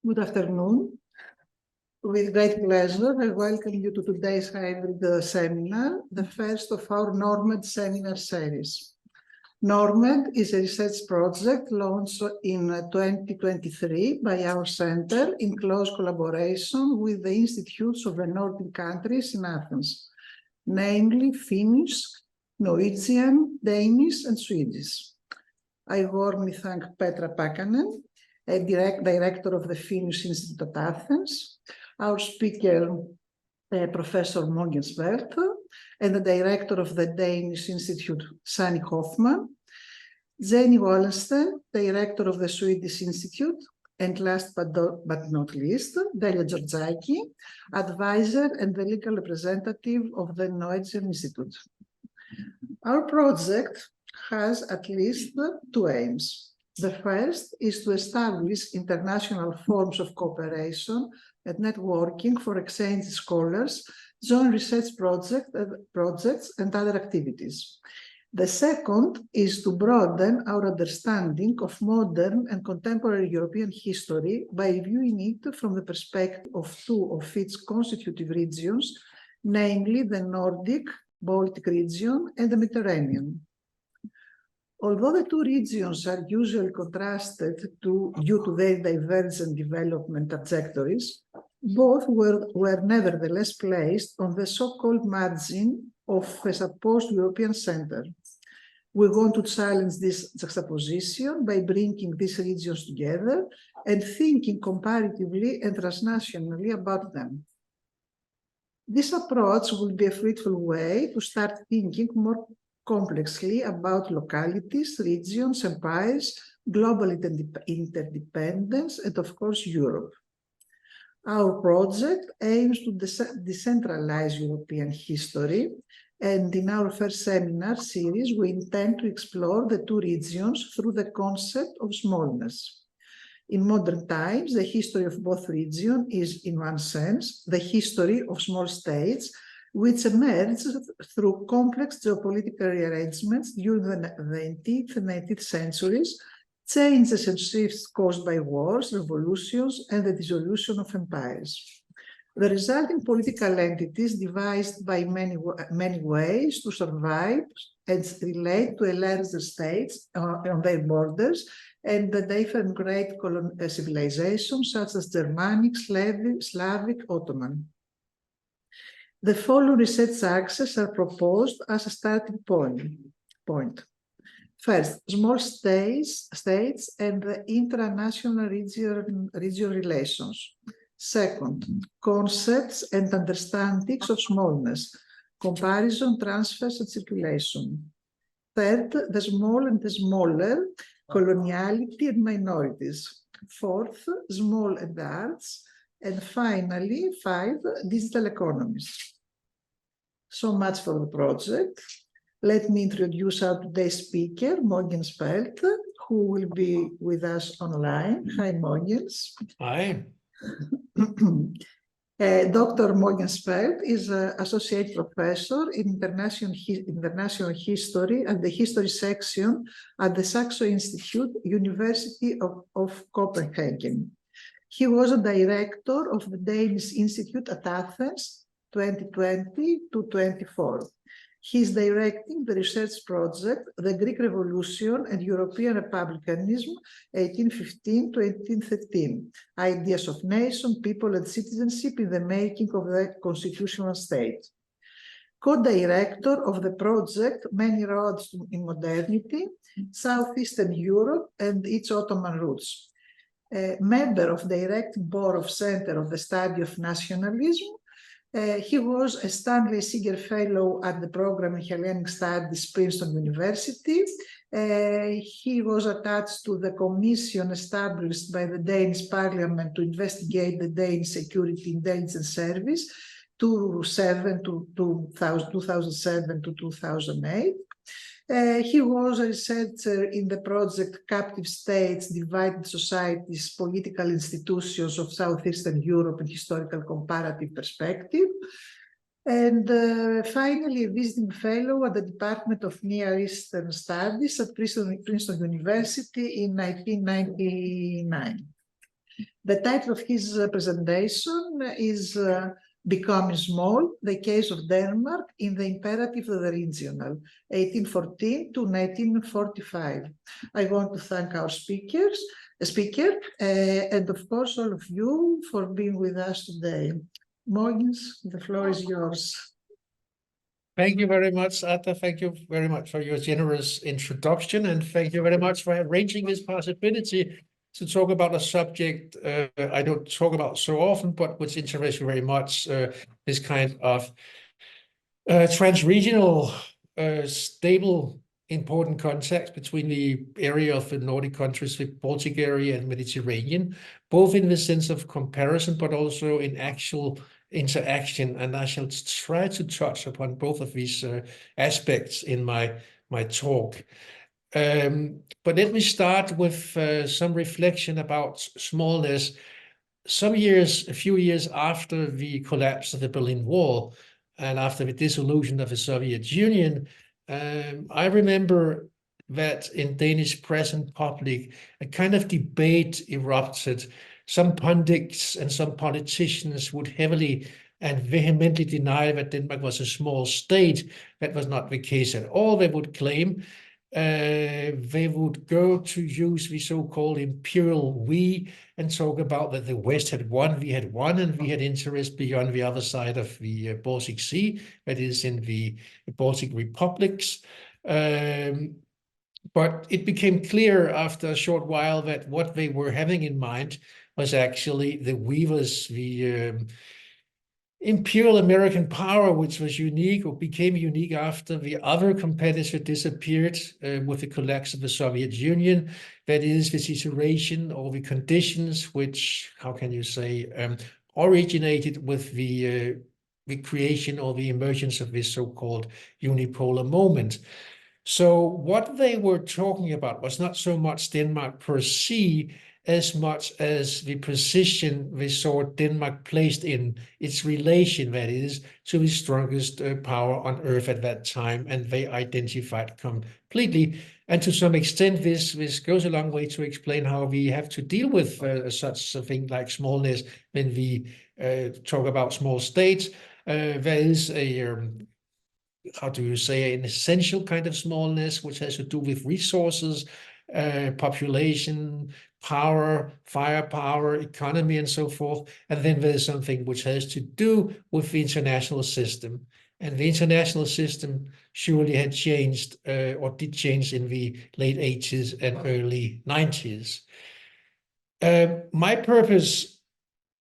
Good afternoon. With great pleasure, I welcome you to today's hybrid seminar, the first of our NORMED seminar series. NORMED is a research project launched in 2023 by our center in close collaboration with the institutes of the Nordic countries in Athens, namely Finnish, Norwegian, Danish, and Swedish. I warmly thank Petra Pakanen, a director of the Finnish Institute at Athens, our speaker, Professor Mogens Pelt, and the director of the Danish Institute, Sanny Hoffman, Jenny Wallensten, director of the Swedish Institute, and last but not least, Dialla Georgiaki, advisor and the legal representative of the Norwegian Institute. Our project has at least two aims. The first is to establish international forms of cooperation and networking for exchange scholars, joint research projects, and other activities. The second is to broaden our understanding of modern and contemporary European history by viewing it from the perspective of two of its constitutive regions, namely the Nordic, Baltic region and the Mediterranean. Although the two regions are usually contrasted due to their divergent development trajectories, both were nevertheless placed on the so-called margin of a supposed European center. We want to challenge this juxtaposition by bringing these regions together and thinking comparatively and transnationally about them. This approach will be a fruitful way to start thinking more complexly about localities, regions, empires, global interdependence, and of course, Europe. Our project aims to decentralize European history, and in our first seminar series, we intend to explore the two regions through the concept of smallness. In modern times, the history of both regions is, in one sense, the history of small states, which emerged through complex geopolitical rearrangements during the 18th and 19th centuries, changes and shifts caused by wars, revolutions, and the dissolution of empires. The resulting political entities devised by many ways to survive and relate to a larger states on their borders and the different great civilizations such as Germanic, Slavic, Ottoman. The following research axes are proposed as a starting point. First, small states and the intranational region relations. Second, concepts and understandings of smallness, comparison, transfers, and circulation. Third, the small and the smaller, coloniality and minorities. Fourth, small and arts. And finally, 5, digital economies. So much for the project. Let me introduce our today's speaker, Mogens Pelt, who will be with us online. Hi, Mogens. Hi. Dr. Mogens Pelt is an associate professor in international history and the history section at the Saxo Institute, University of Copenhagen. He was a director of the Danish Institute at Athens, 2020 to 24. He is directing the research project, The Greek Revolution and European Republicanism, 1815 to 1813, Ideas of Nation, People and Citizenship in the Making of the Constitutional State. Co-director of the project, Many Roads in Modernity, Southeastern Europe and its Ottoman Roots. Member of the directing board of Center of the Study of Nationalism. He was a Stanley Seeger Fellow at the program in Hellenic Studies, Princeton University. He was attached to the commission established by the Danish Parliament to investigate the Danish Security Intelligence Service 2007 to 2008. He was a researcher in the project Captive States, Divided Societies, Political Institutions of Southeastern Europe and Historical Comparative Perspective. And finally, a visiting fellow at the Department of Near Eastern Studies at Princeton University in 1999. The title of his presentation is Becoming Small, the Case of Denmark in the Imperative of the Regional, 1814 to 1945. I want to thank our speaker, and of course all of you for being with us today. Mogens, the floor is yours. Thank you very much, Atta. Thank you very much for your generous introduction, and thank you very much for arranging this possibility to talk about a subject I don't talk about so often, but which interests me very much, this kind of trans-regional, stable, important context between the area of the Nordic countries, the Baltic area and Mediterranean, both in the sense of comparison, but also in actual interaction. And I shall try to touch upon both of these aspects in my talk. But let me start with some reflection about smallness. A few years after the collapse of the Berlin Wall and after the dissolution of the Soviet Union, I remember that in Danish press and public, a kind of debate erupted. Some pundits and some politicians would heavily and vehemently deny that Denmark was a small state. That was not the case at all, they would claim. They would go to use the so-called imperial we and talk about that the West had won, we had won, and we had interest beyond the other side of the Baltic Sea, that is in the Baltic republics. But it became clear after a short while that what they were having in mind was actually the weavers, the imperial American power, which was unique or became unique after the other competitor disappeared with the collapse of the Soviet Union. That is the situation or the conditions which, how can you say, originated with the creation or the emergence of this so-called unipolar moment. So what they were talking about was not so much Denmark per se, as much as the position they saw Denmark placed in its relation, that is, to the strongest power on earth at that time, and they identified completely. And to some extent, this goes a long way to explain how we have to deal with such a thing like smallness when we talk about small states. There is a how do you say, an essential kind of smallness, which has to do with resources, population, power, firepower, economy, and so forth. And then there's something which has to do with the international system. And the international system surely had changed or did change in the late 80s and early 90s. My purpose,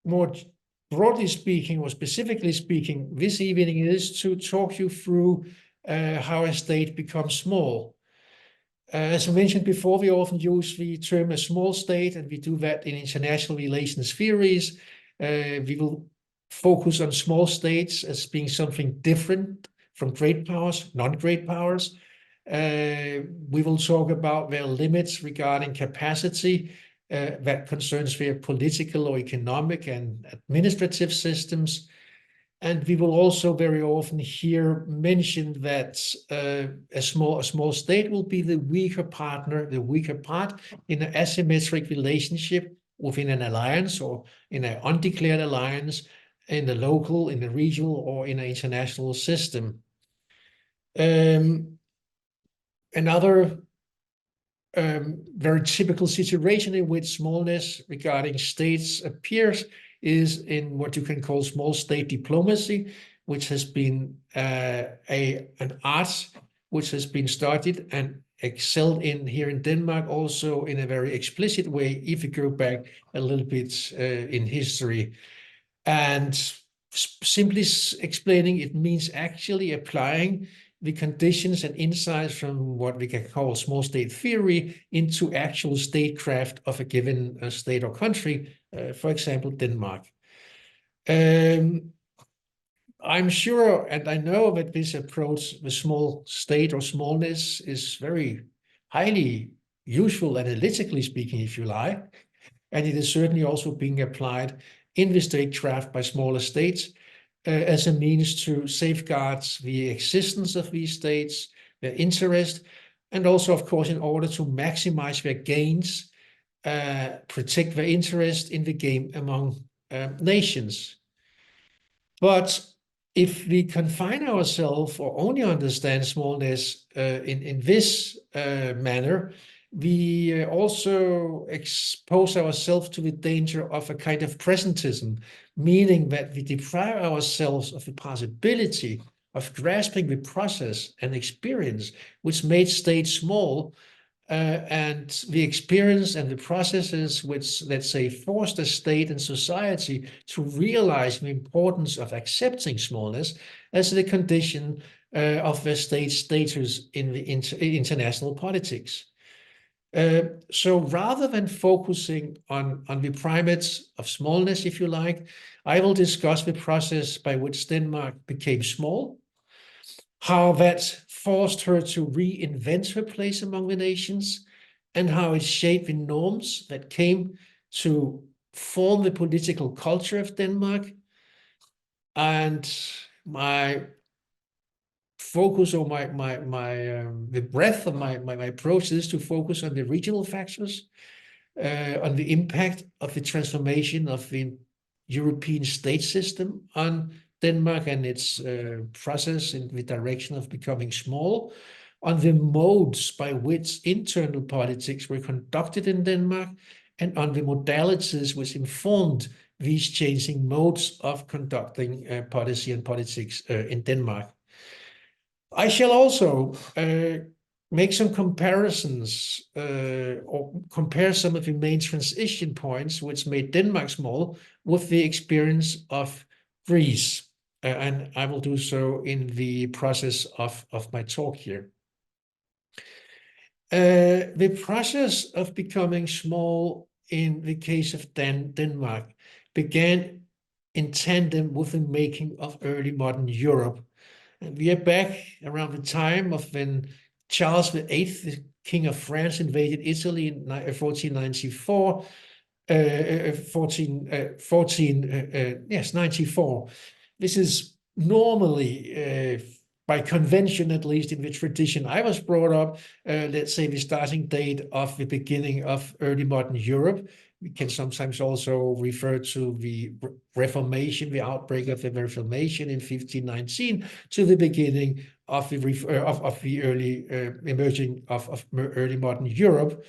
more broadly speaking, or specifically speaking, this evening is to talk you through how a state becomes small. As I mentioned before, we often use the term a small state, and we do that in international relations theories. We will focus on small states as being something different from great powers, non-great powers. We will talk about their limits regarding capacity, that concerns their political or economic and administrative systems. And we will also very often hear mentioned that a small state will be the weaker partner, the weaker part in an asymmetric relationship within an alliance or in an undeclared alliance, in the local, in the regional, or in an international system. Another very typical situation in which smallness regarding states appears is in what you can call small state diplomacy, which has been an art which has been started and excelled in here in Denmark, also in a very explicit way, if you go back a little bit in history. And simply explaining, it means actually applying the conditions and insights from what we can call small state theory into actual statecraft of a given state or country, for example, Denmark. I'm sure, and I know that this approach, the small state or smallness, is very highly useful, analytically speaking, if you like, and it is certainly also being applied in the statecraft by smaller states, as a means to safeguard the existence of these states, their interest, and also, of course, in order to maximize their gains protect their interest in the game among nations. But if we confine ourselves or only understand smallness in this manner, we also expose ourselves to the danger of a kind of presentism, meaning that we deprive ourselves of the possibility of grasping the process and experience which made states small, and the experience and the processes which, let's say, forced the state and society to realize the importance of accepting smallness as the condition of the state's status in the international politics. So rather than focusing on the primates of smallness, if you like, I will discuss the process by which Denmark became small, how that forced her to reinvent her place among the nations, and how it shaped the norms that came to form the political culture of Denmark. And my focus, or the breadth of my approach is to focus on the regional factors, on the impact of the transformation of the European state system on Denmark and its process in the direction of becoming small, on the modes by which internal politics were conducted in Denmark, and on the modalities which informed these changing modes of conducting policy and politics in Denmark. I shall also make some comparisons or compare some of the main transition points which made Denmark small with the experience of Greece. And I will do so in the process of my talk here. The process of becoming small in the case of Denmark began in tandem with the making of early modern Europe. And we are back around the time of when Charles VIII, the King of France, invaded Italy in 1494. 94. This is normally, by convention, at least in the tradition I was brought up, let's say the starting date of the beginning of early modern Europe. We can sometimes also refer to the Reformation, the outbreak of the Reformation in 1519, to the beginning of the early emerging of early modern Europe.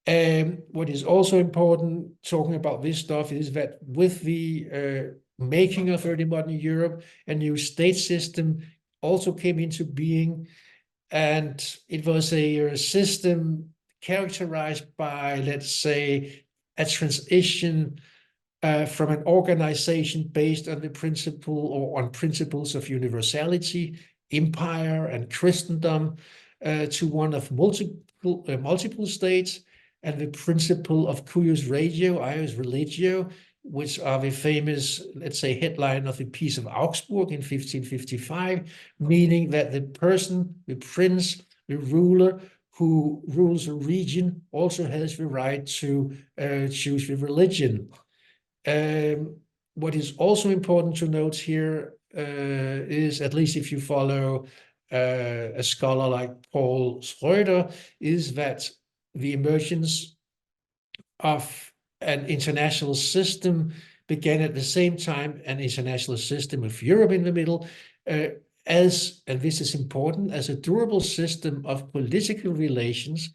What is also important talking about this stuff is that with the making of early modern Europe, a new state system also came into being, and it was a system characterized by, let's say, a transition from an organization based on the principle or on principles of universality, empire, and Christendom to one of multiple states, and the principle of cuius regio, ius religio, which are the famous, let's say, headline of the Peace of Augsburg in 1555, meaning that the person, the prince, the ruler who rules a region also has the right to choose the religion. What is also important to note here is, at least if you follow a scholar like Paul Schröder, is that the emergence of an international system began at the same time, an international system with Europe in the middle, as, and this is important, as a durable system of political relations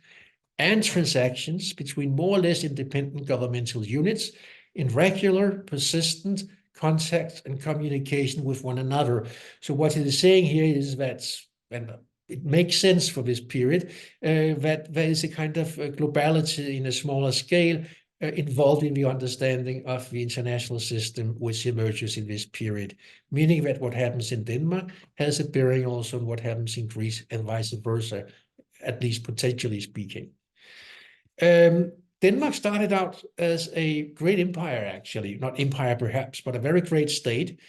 and transactions between more or less independent governmental units in regular, persistent contact and communication with one another. So what it is saying here is that, and it makes sense for this period, that there is a kind of globality in a smaller scale involved in the understanding of the international system which emerges in this period, meaning that what happens in Denmark has a bearing also on what happens in Greece and vice versa, at least potentially speaking. Denmark started out as a great empire, actually, not empire perhaps, but a very great state.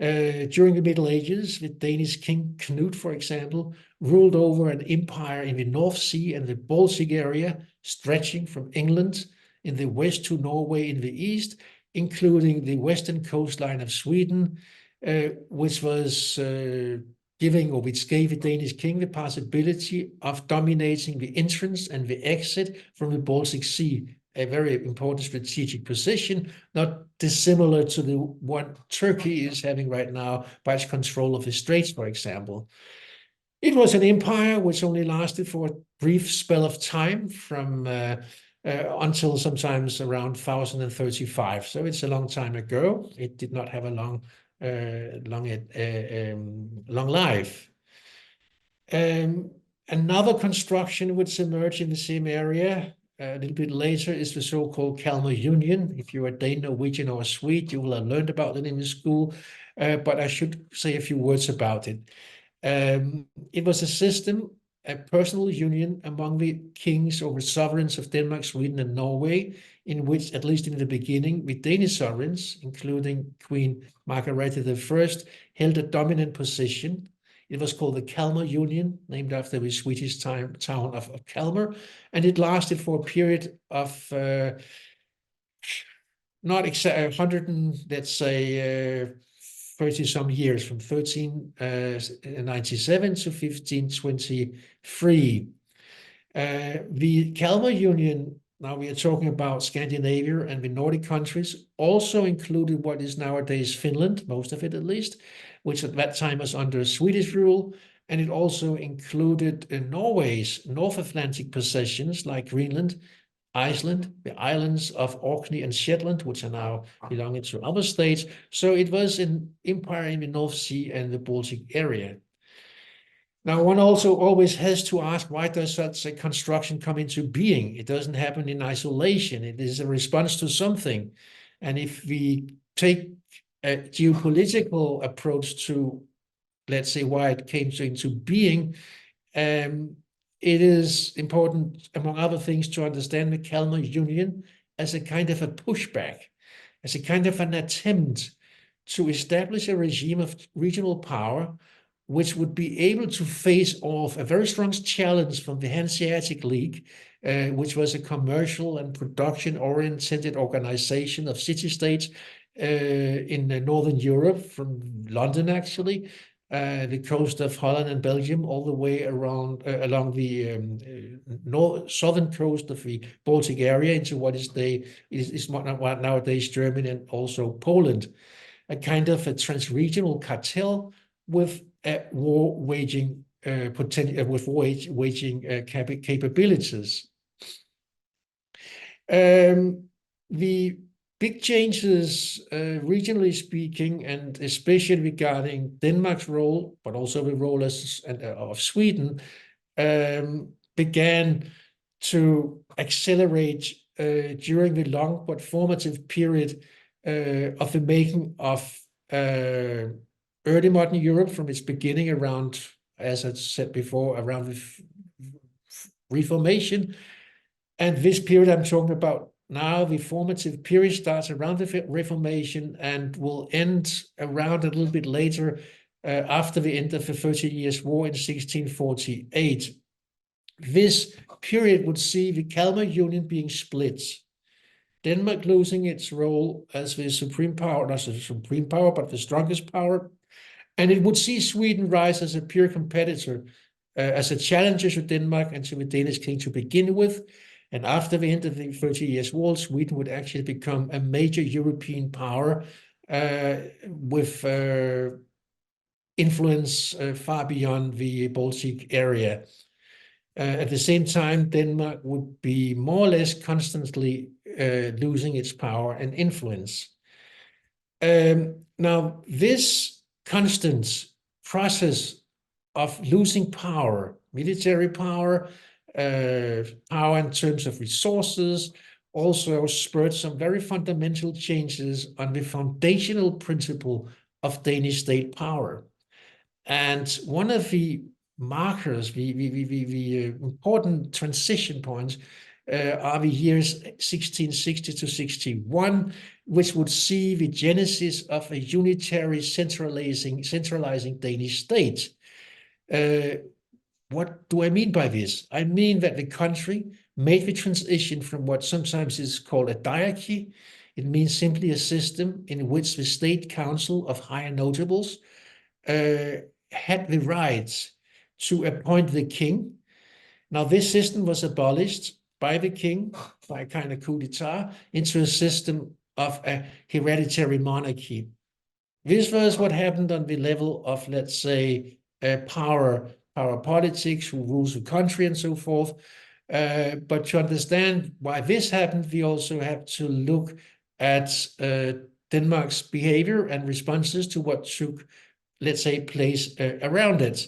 During the Middle Ages, the Danish king Knut, for example, ruled over an empire in the North Sea and the Baltic area, stretching from England in the west to Norway in the east, including the western coastline of Sweden, which was which gave the Danish king the possibility of dominating the entrance and the exit from the Baltic Sea a very important strategic position, not dissimilar to the one Turkey is having right now by its control of the Straits, for example. It was an empire which only lasted for a brief spell of time from until sometimes around 1035. So it's a long time ago. It did not have a long life. Another construction which emerged in the same area a little bit later is the so-called Kalmar Union. If you're a Dane, Norwegian, or a Swede, you will have learned about it in the school, but I should say a few words about it. It was a system, a personal union among the kings or sovereigns of Denmark, Sweden, and Norway, in which, at least in the beginning, the Danish sovereigns, including Queen Margrethe I, held a dominant position. It was called the Kalmar Union, named after the Swedish town of Kalmar, and it lasted for a period of not exactly 100 and, let's say, 30-some years, from 1397 to 1523. The Kalmar Union, now we are talking about Scandinavia and the Nordic countries, also included what is nowadays Finland, most of it at least, which at that time was under Swedish rule, and it also included Norway's North Atlantic possessions like Greenland, Iceland, the islands of Orkney and Shetland, which are now belonging to other states. So it was an empire in the North Sea and the Baltic area. Now, one also always has to ask, why does such a construction come into being? It doesn't happen in isolation. It is a response to something. And if we take a geopolitical approach to, let's say, why it came into being, it is important, among other things, to understand the Kalmar Union as a kind of a pushback, as a kind of an attempt to establish a regime of regional power which would be able to face off a very strong challenge from the Hanseatic League, which was a commercial and production-oriented organization of city-states in Northern Europe, from London actually, the coast of Holland and Belgium, all the way around along the southern coast of the Baltic area into what is nowadays Germany and also Poland, a kind of a transregional cartel with war-waging capabilities. The big changes, regionally speaking, and especially regarding Denmark's role, but also the role of Sweden, began to accelerate during the long but formative period of the making of early modern Europe, from its beginning around, as I said before, around the Reformation. And this period I'm talking about now, the formative period, starts around the Reformation and will end around a little bit later, after the end of the 30 Years' War in 1648. This period would see the Kalmar Union being split, Denmark losing its role as the supreme power, not the supreme power, but the strongest power, and it would see Sweden rise as a pure competitor, as a challenger to Denmark and to the Danish king to begin with. And after the end of the 30 Years' War, Sweden would actually become a major European power with influence far beyond the Baltic area. At the same time, Denmark would be more or less constantly losing its power and influence. Now, this constant process of losing power, military power, power in terms of resources, also spurred some very fundamental changes on the foundational principle of Danish state power. And one of the markers, the important transition points, are the years 1660 to 61, which would see the genesis of a unitary centralizing Danish state. What do I mean by this? I mean that the country made the transition from what sometimes is called a diarchy. It means simply a system in which the state council of higher notables had the right to appoint the king. Now, this system was abolished by the king, by a kind of coup d'etat, into a system of a hereditary monarchy. This was what happened on the level of, let's say, power politics, who rules the country and so forth. But to understand why this happened, we also have to look at Denmark's behavior and responses to what took, let's say, place around it.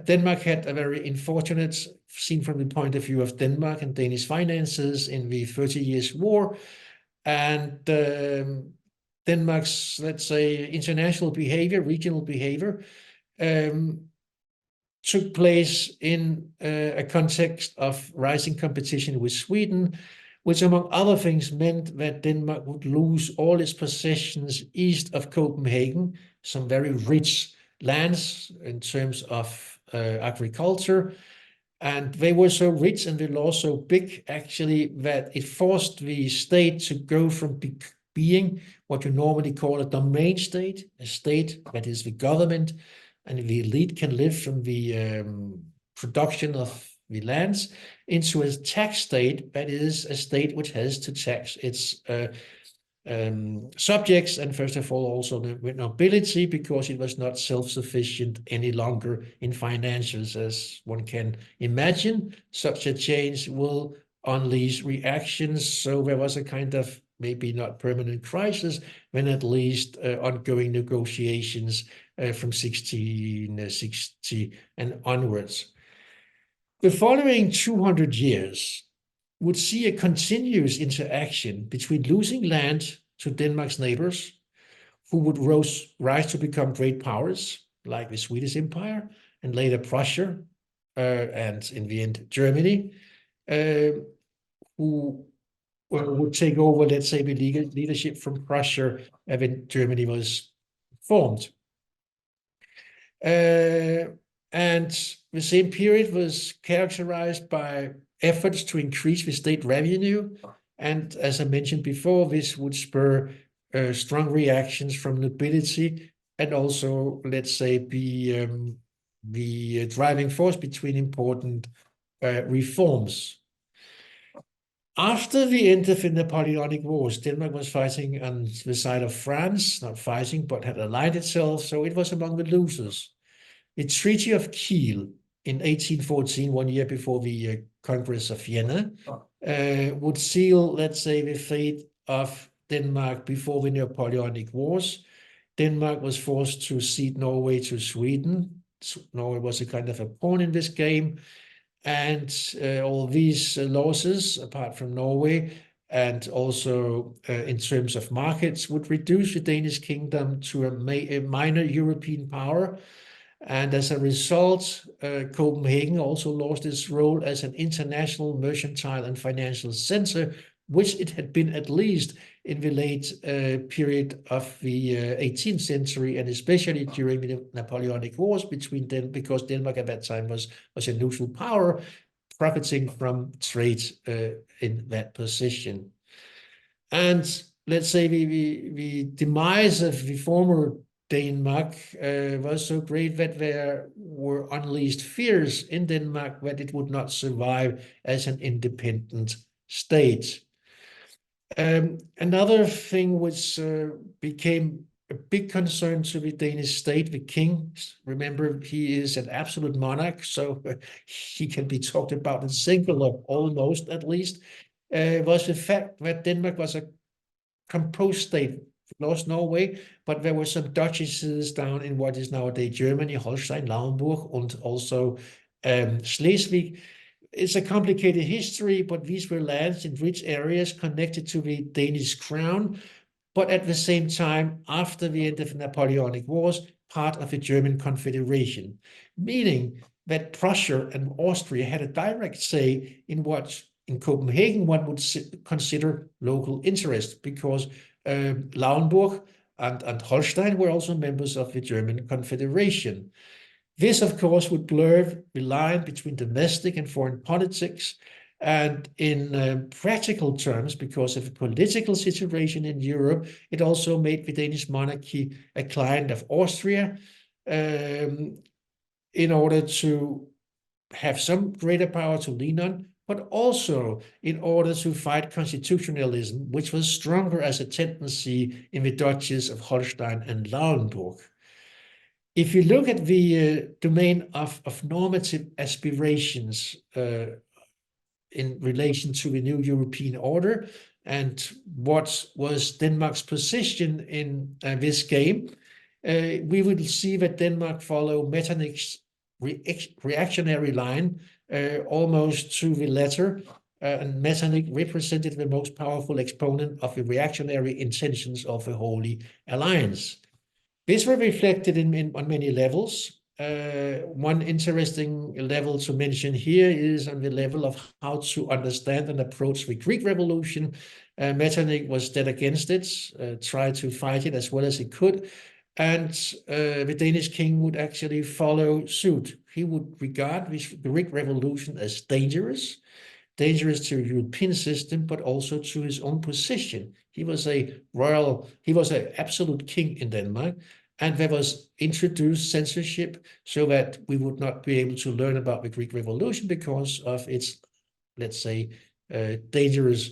Denmark had a very unfortunate, seen from the point of view of Denmark and Danish finances, in the 30 Years' War. And Denmark's, let's say, international behavior, regional behavior, took place in a context of rising competition with Sweden, which among other things meant that Denmark would lose all its possessions east of Copenhagen, some very rich lands in terms of agriculture. And they were so rich and the law so big, actually, that it forced the state to go from being what you normally call a domain state, a state that is the government, and the elite can live from the production of the lands, into a tax state that is a state which has to tax its subjects, and first of all also the nobility, because it was not self-sufficient any longer in financials. As one can imagine, such a change will unleash reactions. So there was a kind of, maybe not permanent crisis, when at least ongoing negotiations from 1660 and onwards. The following 200 years would see a continuous interaction between losing land to Denmark's neighbors, who would rise to become great powers, like the Swedish Empire, and later Prussia, and in the end, Germany, who would take over, let's say, the leadership from Prussia when Germany was formed. And the same period was characterized by efforts to increase the state revenue. And as I mentioned before, this would spur strong reactions from nobility, and also, let's say, the driving force between important reforms. After the end of the Napoleonic Wars, Denmark was fighting on the side of France, not fighting, but had allied itself, so it was among the losers. The Treaty of Kiel in 1814, 1 year before the Congress of Vienna, would seal, let's say, the fate of Denmark before the Napoleonic Wars. Denmark was forced to cede Norway to Sweden. Norway was a kind of a pawn in this game. And all these losses, apart from Norway, and also in terms of markets, would reduce the Danish kingdom to a minor European power. And as a result, Copenhagen also lost its role as an international mercantile and financial center, which it had been at least in the late period of the 18th century, and especially during the Napoleonic Wars because Denmark at that time was a neutral power, profiting from trade in that position. And let's say the demise of the former Denmark was so great that there were unleashed fears in Denmark that it would not survive as an independent state. Another thing which became a big concern to the Danish state, the king, remember, he is an absolute monarch, so he can be talked about in singular, almost at least, was the fact that Denmark was a composed state. Lost Norway, but there were some duchies down in what is nowadays Germany, Holstein, Lauenburg, and also Schleswig. It's a complicated history, but these were lands in rich areas connected to the Danish crown, but at the same time, after the end of the Napoleonic Wars, part of the German Confederation, meaning that Prussia and Austria had a direct say in what in Copenhagen one would consider local interest, because Lauenburg and Holstein were also members of the German Confederation. This, of course, would blur the line between domestic and foreign politics, and in practical terms, because of the political situation in Europe, it also made the Danish monarchy a client of Austria in order to have some greater power to lean on, but also in order to fight constitutionalism, which was stronger as a tendency in the duchies of Holstein and Lauenburg. If you look at the domain of normative aspirations in relation to the new European order and what was Denmark's position in this game, we will see that Denmark followed Metternich's reactionary line almost to the letter, and Metternich represented the most powerful exponent of the reactionary intentions of the Holy Alliance. This were reflected on many levels. One interesting level to mention here is on the level of how to understand and approach the Greek Revolution. Metternich was dead against it, tried to fight it as well as he could, and the Danish king would actually follow suit. He would regard the Greek Revolution as dangerous to the European system, but also to his own position. He was an absolute king in Denmark, and there was introduced censorship so that we would not be able to learn about the Greek Revolution because of its, let's say, dangerous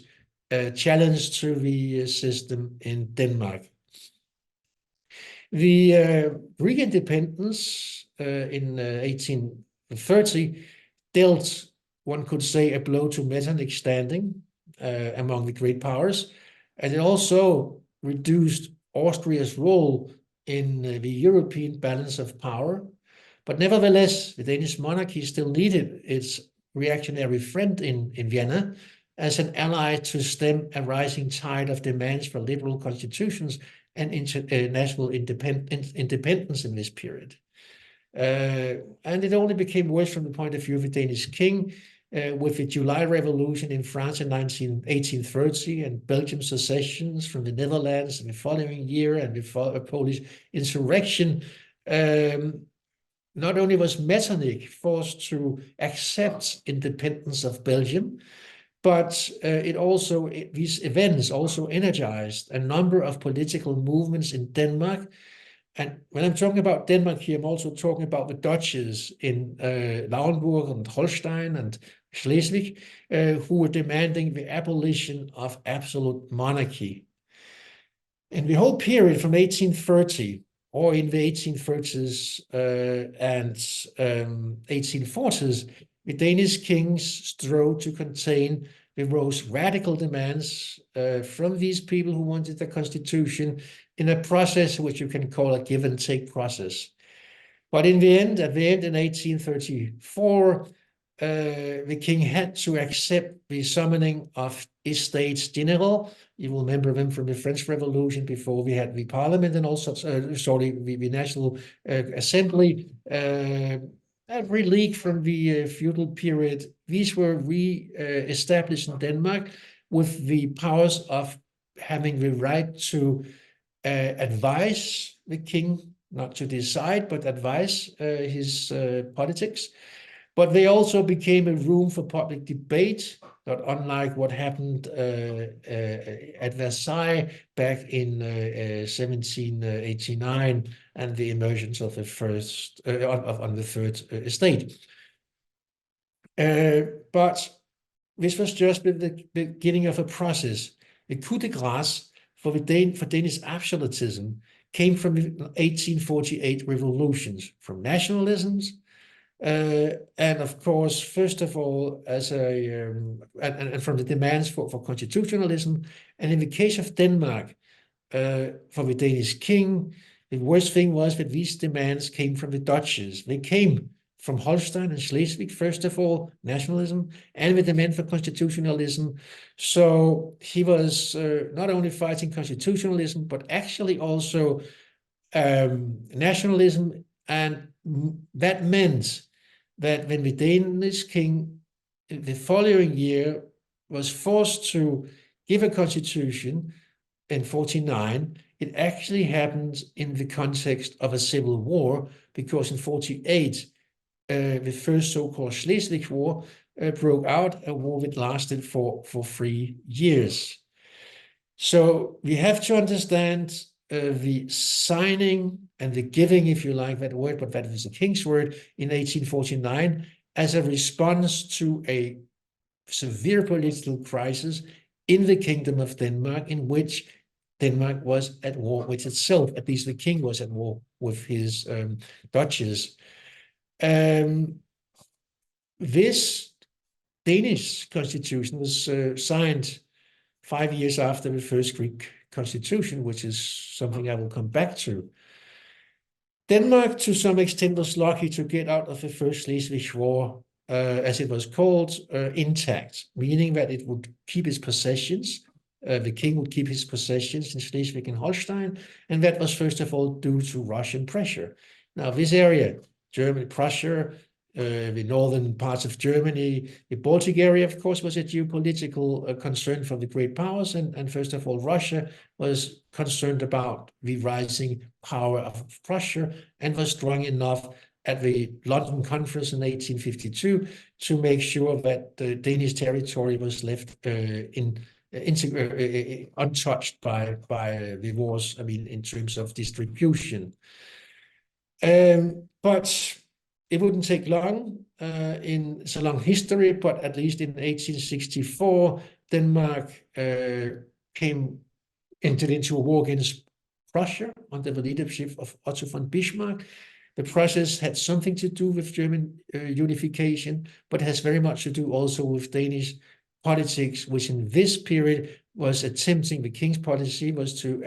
challenge to the system in Denmark. The Greek independence in 1830 dealt, one could say, a blow to Metternich's standing among the great powers, and it also reduced Austria's role in the European balance of power. But nevertheless, the Danish monarchy still needed its reactionary friend in Vienna as an ally to stem a rising tide of demands for liberal constitutions and national independence in this period. And it only became worse from the point of view of the Danish king, with the July Revolution in France in 1830 and Belgium's secessions from the Netherlands in the following year and the Polish insurrection. Not only was Metternich forced to accept independence of Belgium, but these events also energized a number of political movements in Denmark. And when I'm talking about Denmark here, I'm also talking about the duchies in Lauenburg and Holstein and Schleswig, who were demanding the abolition of absolute monarchy. In the whole period from 1830, or in the 1830s and 1840s, the Danish kings strove to contain the most radical demands from these people who wanted the constitution in a process which you can call a give and take process. But at the end in 1834, the king had to accept the summoning of Estates General. You will remember them from the French Revolution before we had the parliament and also, the National Assembly. A relic from the feudal period. These were re-established in Denmark with the powers of having the right to advise the king, not to decide, but advise his politics. But they also became a room for public debate, not unlike what happened at Versailles back in 1789 and the emergence of the first on the third estate. But this was just the beginning of a process. The coup de grâce for Danish absolutism came from the 1848 revolutions, from nationalisms, and of course, first of all, and from the demands for constitutionalism. And in the case of Denmark, for the Danish king, the worst thing was that these demands came from the duchies. They came from Holstein and Schleswig, first of all, nationalism, and the demand for constitutionalism. So he was not only fighting constitutionalism, but actually also nationalism. And that meant that when the Danish king the following year was forced to give a constitution in 49, it actually happened in the context of a civil war, because in 48, the first so-called Schleswig War broke out, a war that lasted for 3 years. So we have to understand the signing and the giving, if you like that word, but that is the king's word, in 1849 as a response to a severe political crisis in the Kingdom of Denmark, in which Denmark was at war with itself. At least the king was at war with his duchies. This Danish constitution was signed 5 years after the first Greek constitution, which is something I will come back to. Denmark, to some extent, was lucky to get out of the First Schleswig War, as it was called, intact, meaning that it would keep its possessions. The king would keep his possessions in Schleswig and Holstein, and that was first of all due to Russian pressure. Now, this area, Germany, Prussia, the northern parts of Germany, the Baltic area, of course, was a geopolitical concern for the great powers, and first of all, Russia was concerned about the rising power of Prussia and was strong enough at the London Conference in 1852 to make sure that the Danish territory was left untouched by the wars, I mean, in terms of distribution. But it wouldn't take long. It's a long history, but at least in 1864, Denmark entered into a war against Prussia under the leadership of Otto von Bismarck. The process had something to do with German unification, but has very much to do also with Danish politics, which in this period was attempting, the king's policy was to,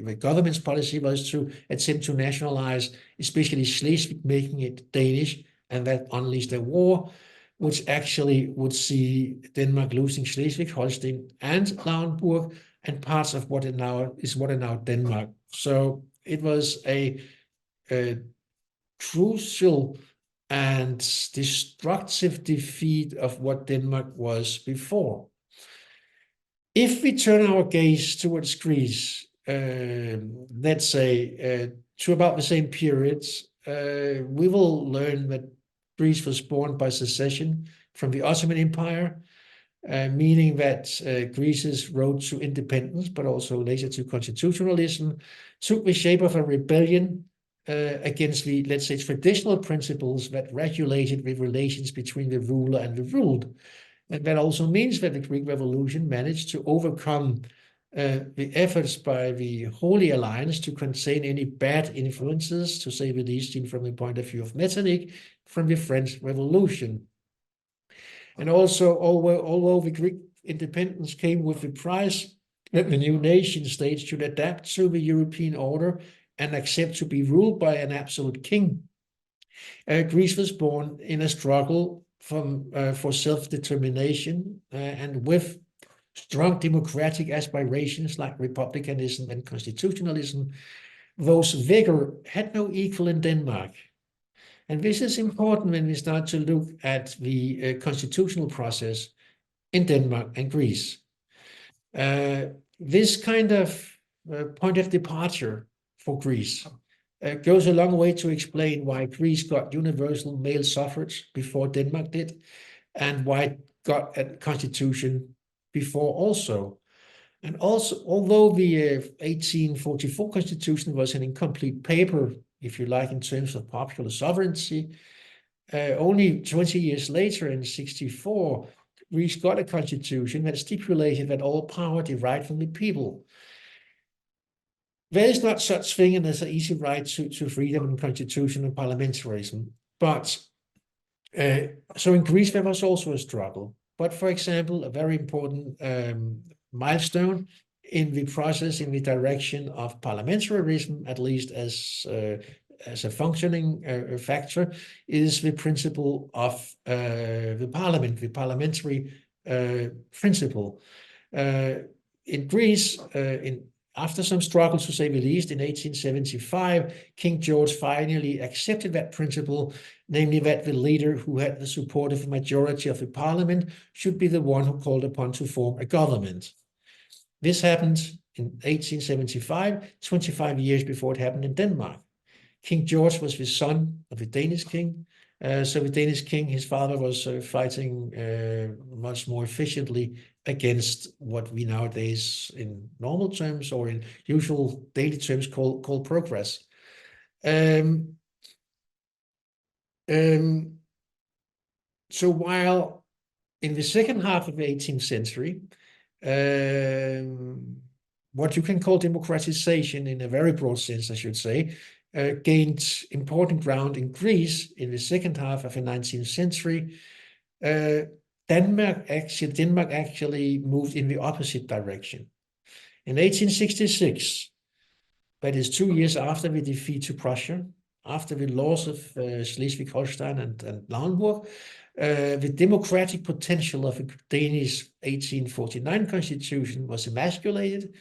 the government's policy was to attempt to nationalize, especially Schleswig, making it Danish, and that unleashed a war, which actually would see Denmark losing Schleswig, Holstein, and Lauenburg, and parts of what is now Denmark. So it was a crucial and destructive defeat of what Denmark was before. If we turn our gaze towards Greece, let's say to about the same periods, we will learn that Greece was born by secession from the Ottoman Empire, meaning that Greece's road to independence, but also later to constitutionalism, took the shape of a rebellion against the, let's say, traditional principles that regulated the relations between the ruler and the ruled. And that also means that the Greek Revolution managed to overcome the efforts by the Holy Alliance to contain any bad influences, to say the least, seen from the point of view of Metternich, from the French Revolution. And also, although the Greek independence came with the price that the new nation states should adapt to the European order and accept to be ruled by an absolute king, Greece was born in a struggle for self-determination and with strong democratic aspirations like republicanism and constitutionalism. Those vigor had no equal in Denmark. And this is important when we start to look at the constitutional process in Denmark and Greece. This kind of point of departure for Greece goes a long way to explain why Greece got universal male suffrage before Denmark did, and why it got a constitution before also. And also, although the 1844 constitution was an incomplete paper, if you like, in terms of popular sovereignty, only 20 years later, in 1964, Greece got a constitution that stipulated that all power derived from the people. There is not such thing as an easy right to freedom and constitutional parliamentarism. But so in Greece, there was also a struggle. But for example, a very important milestone in the process in the direction of parliamentarism, at least as a functioning factor, is the principle of the parliament, the parliamentary principle. In Greece, after some struggle, to say the least, in 1875, King George finally accepted that principle, namely that the leader who had the support of a majority of the parliament should be the one who called upon to form a government. This happened in 1875, 25 years before it happened in Denmark. King George was the son of the Danish king. So the Danish king, his father, was fighting much more efficiently against what we nowadays, in normal terms or in usual daily terms, call progress. So while in the second half of the 18th century, what you can call democratization in a very broad sense, I should say, gained important ground in Greece in the second half of the 19th century. Denmark actually moved in the opposite direction. In 1866, that is 2 years after the defeat to Prussia, after the loss of Schleswig-Holstein and Lauenburg, the democratic potential of the Danish 1849 constitution was emasculated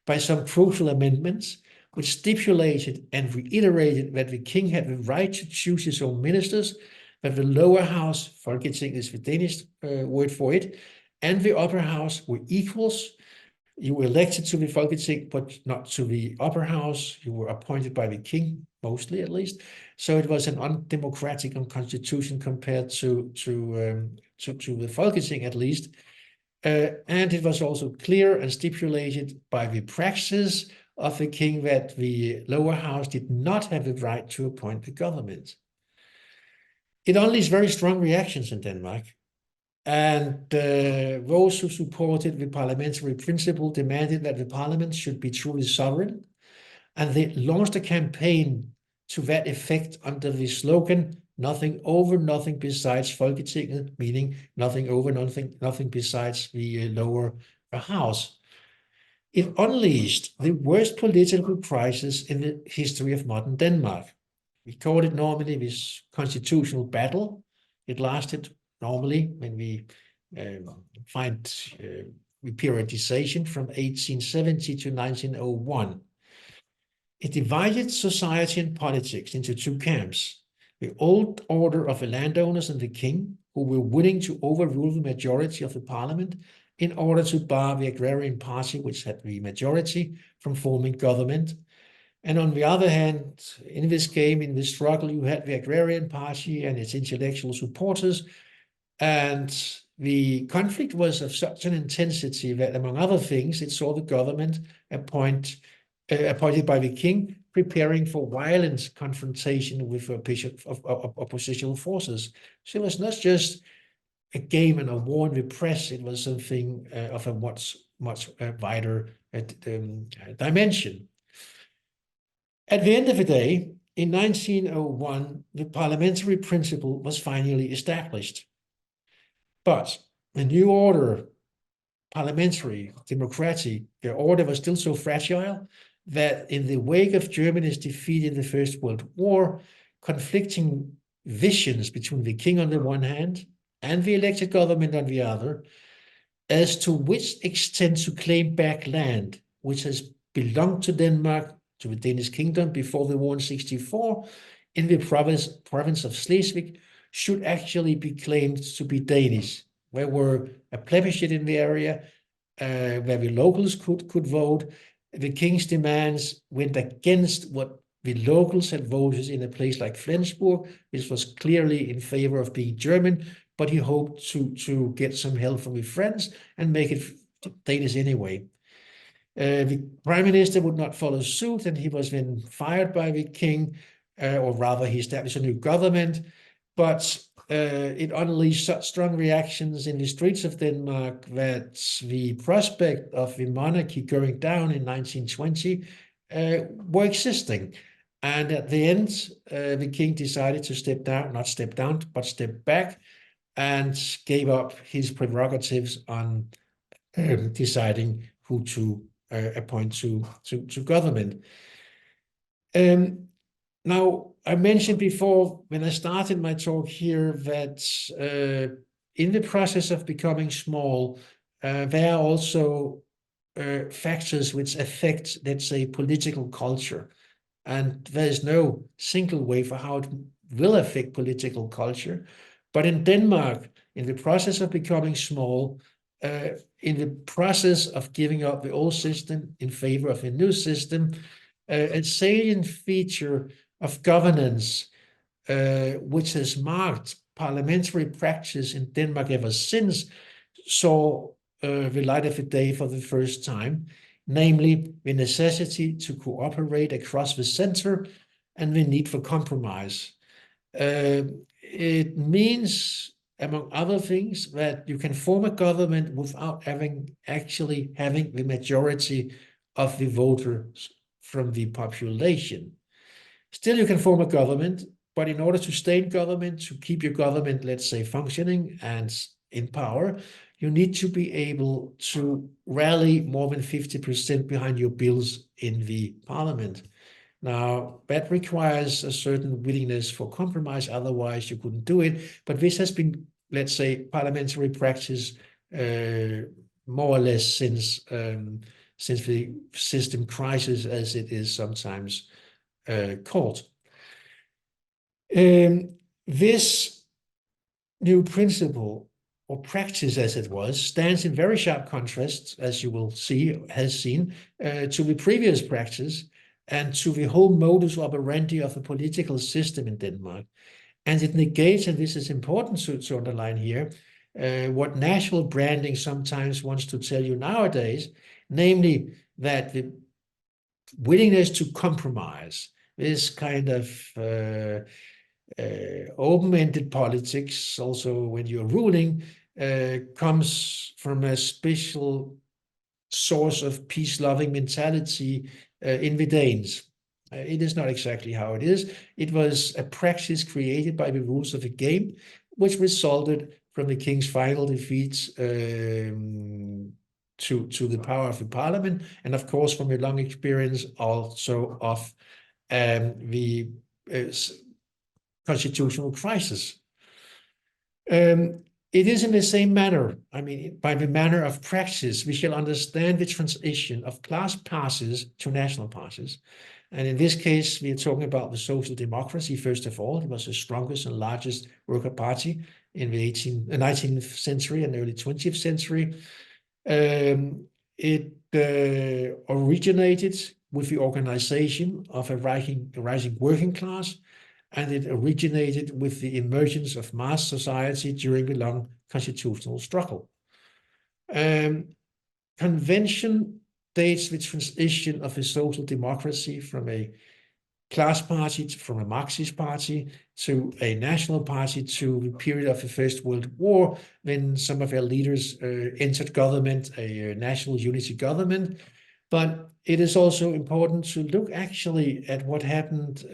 by some crucial amendments, which stipulated and reiterated that the king had the right to choose his own ministers, that the lower house, Folketing is the Danish word for it, and the upper house were equals. You were elected to the Folketing, but not to the upper house. You were appointed by the king, mostly at least. So it was an undemocratic constitution compared to the Folketing, at least. And it was also clear and stipulated by the praxis of the king that the lower house did not have the right to appoint the government. It unleashed very strong reactions in Denmark. And those who supported the parliamentary principle demanded that the parliament should be truly sovereign. And they launched a campaign to that effect under the slogan, nothing over, nothing besides Folketinget, meaning nothing over, nothing besides the lower house. It unleashed the worst political crisis in the history of modern Denmark. We call it normally this constitutional battle. It lasted normally, when we find periodization, from 1870 to 1901. It divided society and politics into two camps: the old order of the landowners and the king, who were willing to overrule the majority of the parliament in order to bar the agrarian party, which had the majority, from forming government. And on the other hand, in this game, in this struggle, you had the agrarian party and its intellectual supporters. And the conflict was of such an intensity that, among other things, it saw the government appointed by the king preparing for violent confrontation with oppositional forces. So it was not just a game and a war in the press, it was something of a much wider dimension. At the end of the day, in 1901, the parliamentary principle was finally established. But the new order, parliamentary, democratic, the order was still so fragile that in the wake of Germany's defeat in the First World War, conflicting visions between the king on the one hand and the elected government on the other, as to which extent to claim back land which has belonged to Denmark, to the Danish kingdom before the war in 1964, in the province of Schleswig, should actually be claimed to be Danish. There were a plebiscite in the area where the locals could vote. The king's demands went against what the locals had voted in a place like Flensburg, which was clearly in favor of being German, but he hoped to get some help from his friends and make it Danish anyway. The prime minister would not follow suit, and he was then fired by the king, or rather he established a new government, but it unleashed such strong reactions in the streets of Denmark that the prospect of the monarchy going down in 1920 were existing. And at the end, the king decided to step back, and gave up his prerogatives on deciding who to appoint to government. Now, I mentioned before when I started my talk here that in the process of becoming small, there are also factors which affect, let's say, political culture. And there is no single way for how it will affect political culture. But in Denmark, in the process of becoming small, in the process of giving up the old system in favor of a new system, a salient feature of governance, which has marked parliamentary practice in Denmark ever since, saw the light of the day for the first time, namely the necessity to cooperate across the center and the need for compromise. It means among other things, that you can form a government without actually having the majority of the voters from the population. Still, you can form a government, but in order to stay in government, to keep your government, let's say, functioning and in power, you need to be able to rally more than 50% behind your bills in the parliament. Now, that requires a certain willingness for compromise, otherwise you couldn't do it. But this has been, let's say, parliamentary practice more or less since the system crisis, as it is sometimes called. This new principle or practice, as it was, stands in very sharp contrast, as you will see, has seen, to the previous practice and to the whole modus operandi of the political system in Denmark. And it negates, and this is important to underline here, what national branding sometimes wants to tell you nowadays, namely that the willingness to compromise, this kind of open-ended politics, also when you're ruling, comes from a special source of peace-loving mentality in the Danes. It is not exactly how it is. It was a practice created by the rules of the game, which resulted from the king's final defeat to the power of the parliament, and of course from a long experience also of the constitutional crisis. It is in the same manner, I mean, by the manner of practice, we shall understand the transition of class parties to national parties. And in this case, we are talking about the social democracy, first of all. It was the strongest and largest worker party in the 19th century and early 20th century. It originated with the organization of a rising working class, and it originated with the emergence of mass society during the long constitutional struggle. Convention dates the transition of a social democracy from a class party, from a Marxist party, to a national party, to the period of the First World War, when some of their leaders entered government, a national unity government. But it is also important to look actually at what happened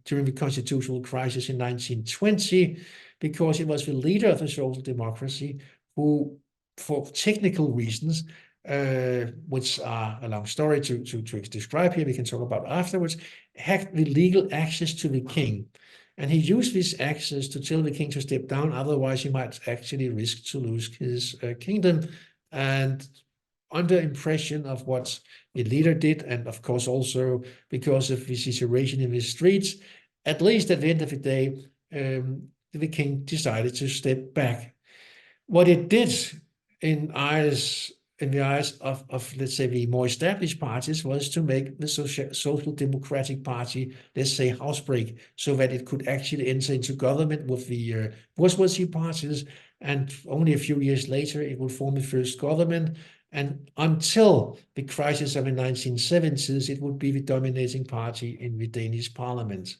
during the constitutional crisis in 1920, because it was the leader of the social democracy who, for technical reasons, which are a long story to describe here, we can talk about afterwards, had the legal access to the king. And he used this access to tell the king to step down, otherwise he might actually risk to lose his kingdom. And under impression of what the leader did, and of course also because of the situation in the streets, at least at the end of the day, the king decided to step back. What it did in the eyes of, let's say, the more established parties, was to make the Social Democratic Party, let's say, housebreak, so that it could actually enter into government with the bourgeoisie parties, and only a few years later it will form the first government. And until the crisis of the 1970s, it would be the dominating party in the Danish parliament.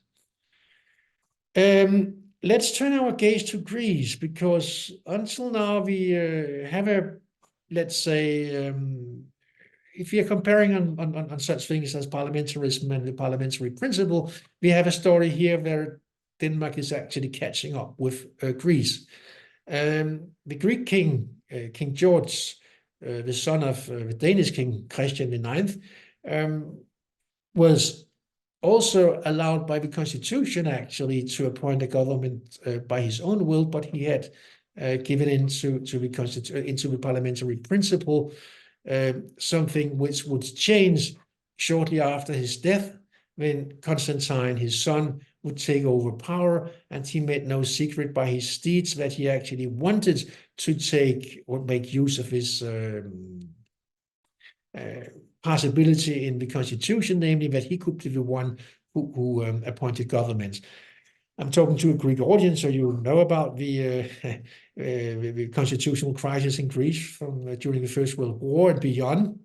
Let's turn our gaze to Greece, because until now we have a, let's say, if we are comparing on such things as parliamentarism and the parliamentary principle, we have a story here where Denmark is actually catching up with Greece. The Greek king, King George, the son of the Danish king Christian IX, was also allowed by the constitution actually to appoint a government by his own will, but he had given into the parliamentary principle, something which would change shortly after his death, when Constantine, his son, would take over power. And he made no secret by his deeds that he actually wanted to take or make use of his possibility in the constitution, namely that he could be the one who appointed governments. I'm talking to a Greek audience, so you know about the constitutional crisis in Greece from during the First World War and beyond.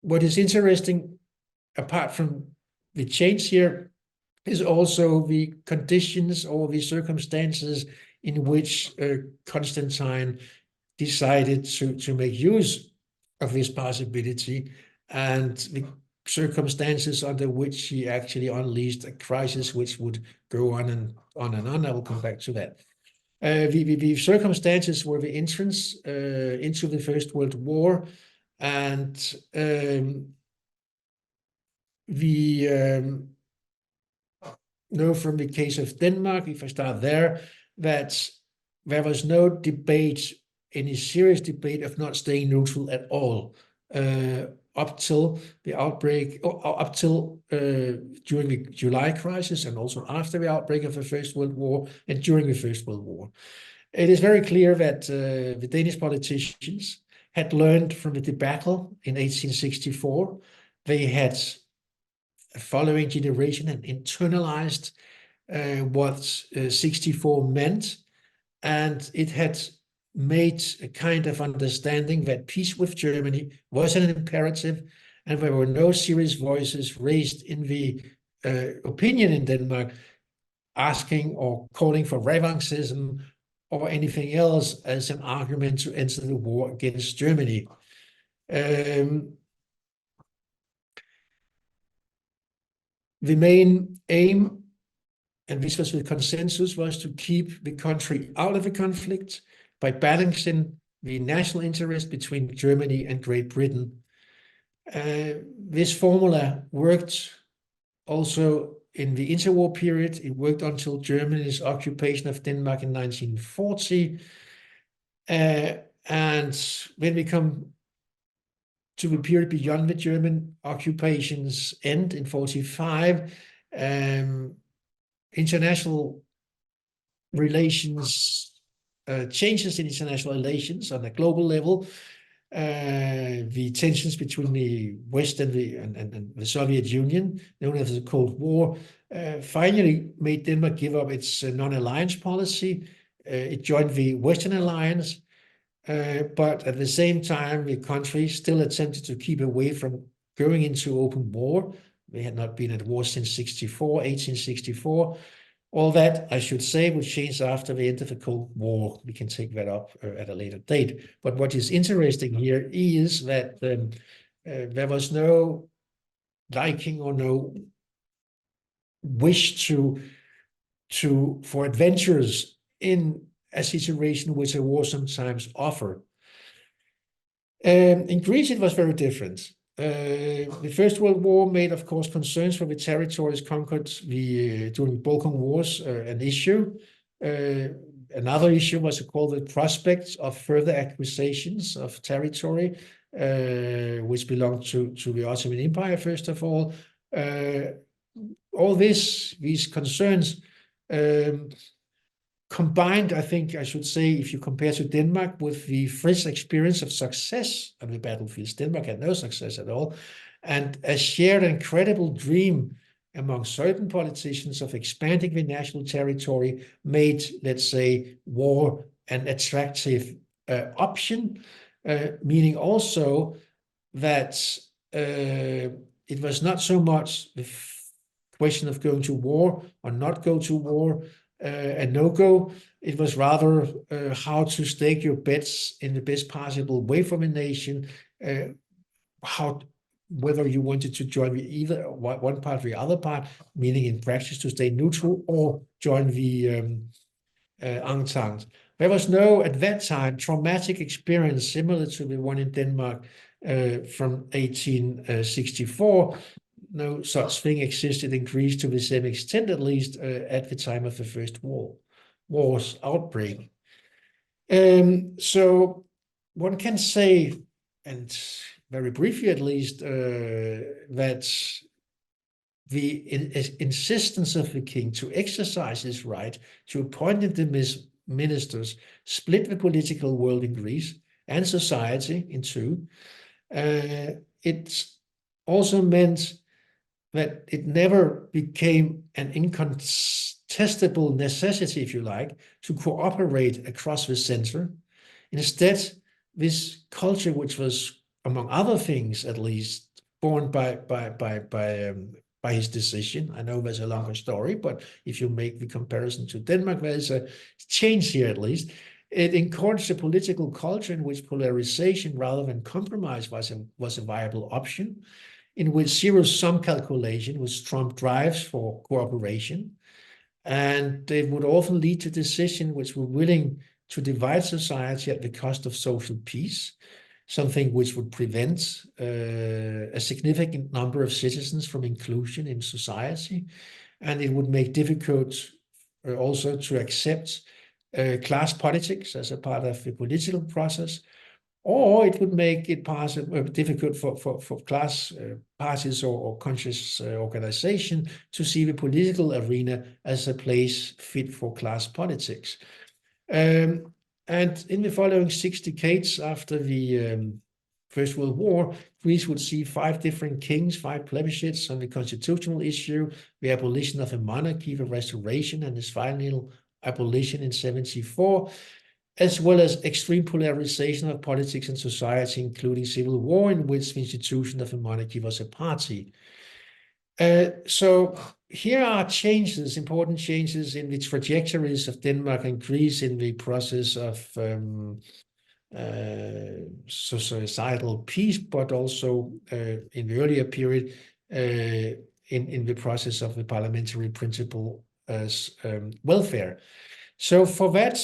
What is interesting, apart from the change here is also the conditions or the circumstances in which Constantine decided to make use of this possibility, and the circumstances under which he actually unleashed a crisis which would go on and on and on. I will come back to that. The circumstances were the entrance into the First World War, and we know from the case of Denmark, if I start there, that there was no debate, any serious debate of not staying neutral at all up till the outbreak, or up till during the July crisis, and also after the outbreak of the First World War and during the First World War. It is very clear that the Danish politicians had learned from the debacle in 1864. They had a following generation and internalized what 64 meant, and it had made a kind of understanding that peace with Germany was an imperative, and there were no serious voices raised in the opinion in Denmark asking or calling for revanchism or anything else as an argument to enter the war against Germany. The main aim, and this was the consensus, was to keep the country out of the conflict by balancing the national interest between Germany and Great Britain. This formula worked also in the interwar period. It worked until Germany's occupation of Denmark in 1940. And when we come to the period beyond the German occupation's end in 1945, international relations, changes in international relations on a global level, the tensions between the West and the Soviet Union, known as the Cold War, finally made Denmark give up its non-alliance policy. It joined the Western Alliance, but at the same time, the country still attempted to keep away from going into open war. They had not been at war since 1864. All that, I should say, would change after the end of the Cold War. We can take that up at a later date. But what is interesting here is that there was no liking or no wish for adventures in a situation which a war sometimes offered. In Greece, it was very different. The First World War made, of course, concerns for the territories conquered during the Balkan Wars an issue. Another issue was called the prospects of further acquisitions of territory, which belonged to the Ottoman Empire, first of all. All these concerns combined, I think I should say, if you compare to Denmark, with the fresh experience of success on the battlefields. Denmark had no success at all, and a shared and credible dream among certain politicians of expanding the national territory made, let's say, war an attractive option, meaning also that it was not so much the question of going to war or not go to war, and no-go. It was rather how to stake your bets in the best possible way for the nation, whether you wanted to join either one part or the other part, meaning in practice to stay neutral or join the Entente. There was no, at that time, traumatic experience similar to the one in Denmark from 1864. No such thing existed in Greece to the same extent, at least at the time of the First War's outbreak. So one can say, and very briefly at least, that the insistence of the king to exercise his right to appoint the ministers split the political world in Greece and society in two. It also meant that it never became an incontestable necessity, if you like, to cooperate across the center. Instead, this culture, which was, among other things at least, born by by his decision. I know there's a longer story, but if you make the comparison to Denmark, there's a change here at least. It encouraged a political culture in which polarization rather than compromise was a viable option, in which zero-sum calculation was strong drives for cooperation. And it would often lead to decisions which were willing to divide society at the cost of social peace, something which would prevent a significant number of citizens from inclusion in society. And it would make difficult also to accept class politics as a part of the political process, or it would make it difficult for class parties or conscious organization to see the political arena as a place fit for class politics. And in the following 6 decades after the First World War, Greece would see 5 different kings, 5 plebiscites on the constitutional issue, the abolition of a monarchy, the restoration, and its final abolition in 1974, as well as extreme polarization of politics and society, including civil war, in which the institution of a monarchy was a party. So here are changes, important changes in the trajectories of Denmark and Greece in the process of societal peace, but also in the earlier period in the process of the parliamentary principle as welfare. So for that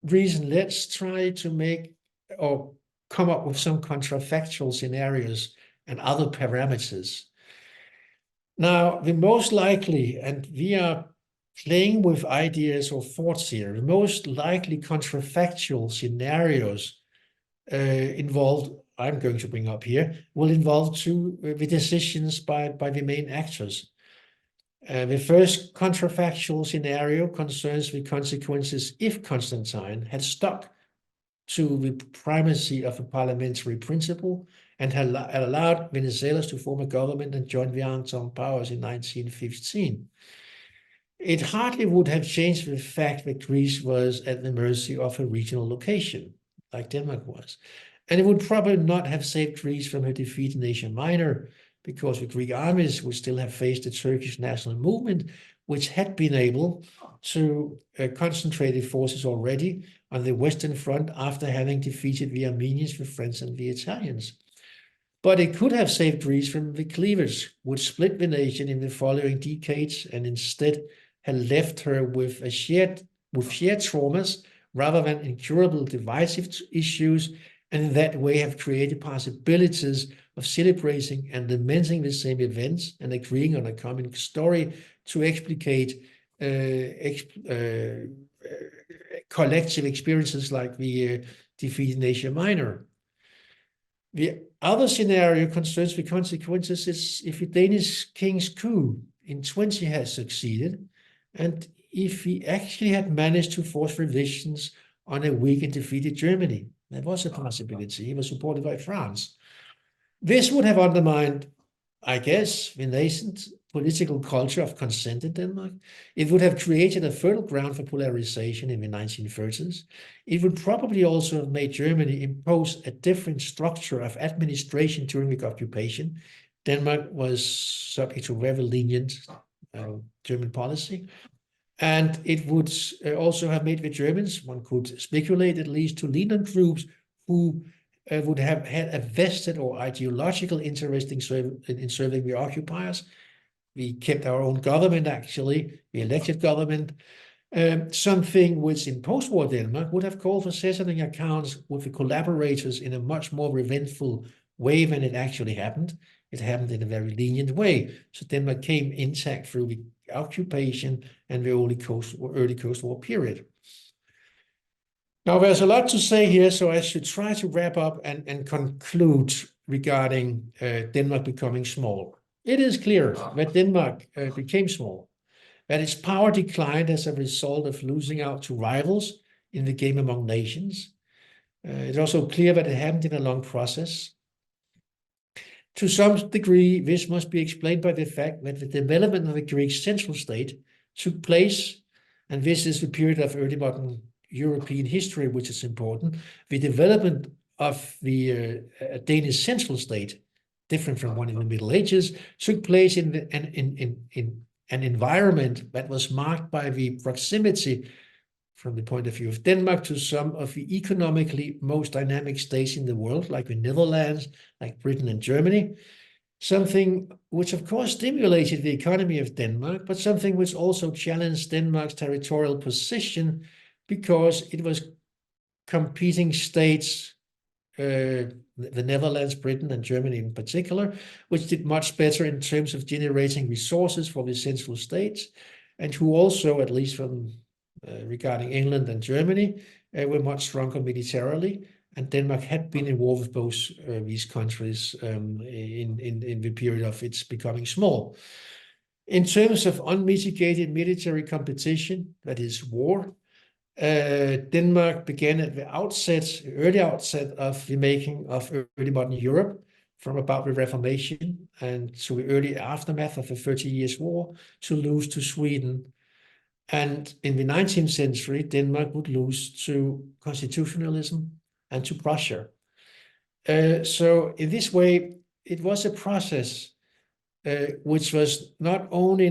reason, let's try to make or come up with some contrafactual scenarios and other parameters. Now, the most likely, and we are playing with ideas or thoughts here, the most likely contrafactual scenarios involved, I'm going to bring up here, will involve the decisions by the main actors. The first contrafactual scenario concerns the consequences if Constantine had stuck to the primacy of a parliamentary principle and had allowed Venizelos to form a government and join the Entente powers in 1915. It hardly would have changed the fact that Greece was at the mercy of a regional location, like Denmark was. And it would probably not have saved Greece from her defeat in Asia Minor, because the Greek armies would still have faced the Turkish national movement, which had been able to concentrate its forces already on the Western Front after having defeated the Armenians, the French, and the Italians. But it could have saved Greece from the cleavage, which split the nation in the following decades, and instead had left her with shared traumas rather than incurable divisive issues, and in that way have created possibilities of celebrating and lamenting the same events and agreeing on a common story to explicate collective experiences like the defeat in Asia Minor. The other scenario concerns the consequences if the Danish king's coup in 20 has succeeded, and if he actually had managed to force revisions on a weak and defeated Germany. That was a possibility. He was supported by France. This would have undermined, I guess, the nascent political culture of consent in Denmark. It would have created a fertile ground for polarization in the 1930s. It would probably also have made Germany impose a different structure of administration during the occupation. Denmark was subject to very lenient German policy. And it would also have made the Germans, one could speculate at least, to lean on groups who would have had a vested or ideological interest in serving the occupiers. We kept our own government, actually, the elected government, something which in post-war Denmark would have called for settling accounts with the collaborators in a much more revengeful way than it actually happened. It happened in a very lenient way. So Denmark came intact through the occupation and the early post-war period. Now, there's a lot to say here, so I should try to wrap up and conclude regarding Denmark becoming small. It is clear that Denmark became small, that its power declined as a result of losing out to rivals in the game among nations. It's also clear that it happened in a long process. To some degree, this must be explained by the fact that the development of the Greek central state took place, and this is the period of early modern European history, which is important. The development of the Danish central state different from one in the Middle Ages, took place in an environment that was marked by the proximity from the point of view of Denmark to some of the economically most dynamic states in the world, like the Netherlands, like Britain and Germany, something which of course stimulated the economy of Denmark, but something which also challenged Denmark's territorial position because it was competing states, the Netherlands, Britain, and Germany in particular, which did much better in terms of generating resources for the central states, and who also, at least from regarding England and Germany, were much stronger militarily. And Denmark had been in war with both these countries in the period of its becoming small. In terms of unmitigated military competition, that is war, Denmark began at the early outset of the making of early modern Europe, from about the Reformation and to the early aftermath of the 30 Years' War, to lose to Sweden. And in the 19th century, Denmark would lose to constitutionalism and to Prussia. So in this way, it was a process which was not only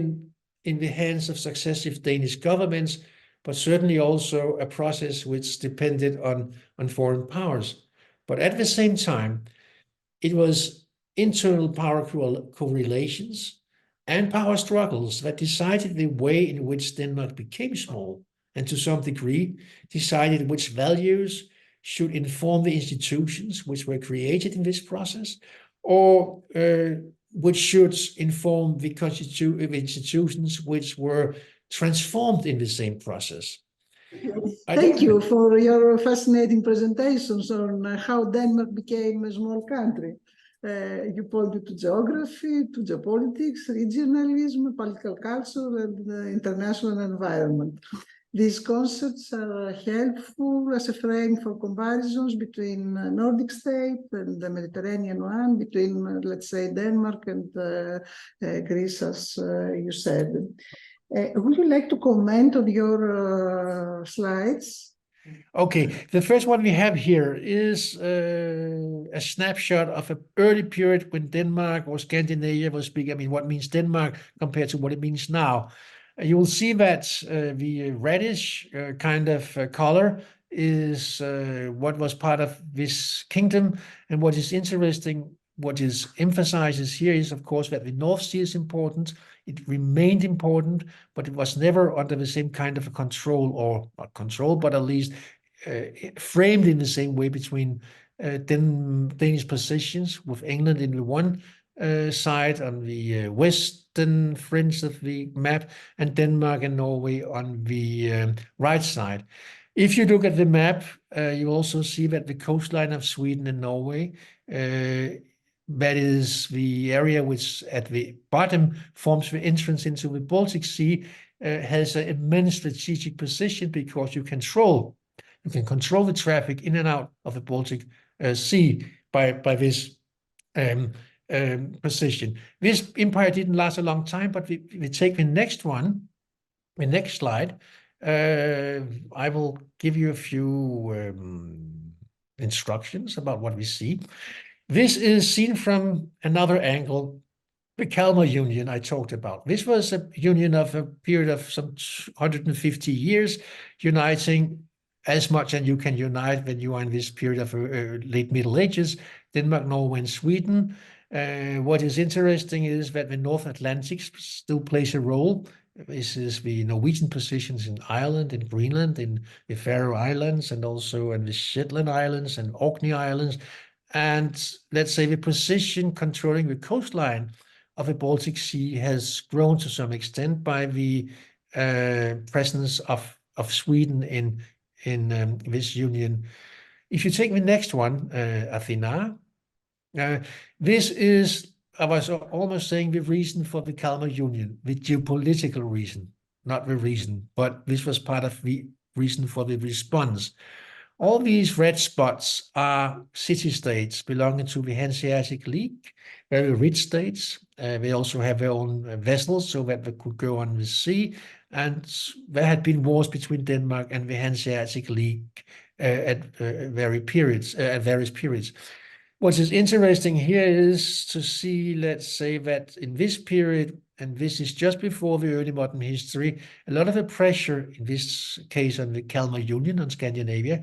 in the hands of successive Danish governments, but certainly also a process which depended on foreign powers. But at the same time, it was internal power correlations and power struggles that decided the way in which Denmark became small, and to some degree decided which values should inform the institutions which were created in this process, or which should inform the institutions which were transformed in the same process. Thank you for your fascinating presentations on how Denmark became a small country. You pointed to geography, to geopolitics, regionalism, political culture, and international environment. These concepts are helpful as a frame for comparisons between Nordic state and the Mediterranean one, between, let's say, Denmark and Greece, as you said. Would you like to comment on your slides? Okay, the first one we have here is a snapshot of an early period when Denmark or Scandinavia was big. I mean, what means Denmark compared to what it means now? You will see that the reddish kind of color is what was part of this kingdom. And what is interesting, what is emphasizes here is, of course, that the North Sea is important. It remained important, but it was never under the same kind of a control, or not control, but at least framed in the same way between Danish positions, with England in the one side on the western fringe of the map, and Denmark and Norway on the right side. If you look at the map, you also see that the coastline of Sweden and Norway, that is the area which at the bottom forms the entrance into the Baltic Sea, has an immense strategic position because you can control the traffic in and out of the Baltic Sea by this position. This empire didn't last a long time, but we take the next one, the next slide. I will give you a few instructions about what we see. This is seen from another angle, the Kalmar Union I talked about. This was a union of a period of some 150 years, uniting as much as you can unite when you are in this period of late Middle Ages, Denmark, Norway, and Sweden. What is interesting is that the North Atlantic still plays a role. This is the Norwegian positions in Ireland, in Greenland, in the Faroe Islands, and also in the Shetland Islands and Orkney Islands. And let's say the position controlling the coastline of the Baltic Sea has grown to some extent by the presence of Sweden in this union. If you take the next one, Athena, this is, I was almost saying, the reason for the Kalmar Union, the geopolitical reason, not the reason, but this was part of the reason for the response. All these red spots are city-states belonging to the Hanseatic League, very rich states. They also have their own vessels so that they could go on the sea. And there had been wars between Denmark and the Hanseatic League at various periods. What is interesting here is to see, let's say, that in this period, and this is just before the early modern history, a lot of the pressure, in this case on the Kalmar Union on Scandinavia,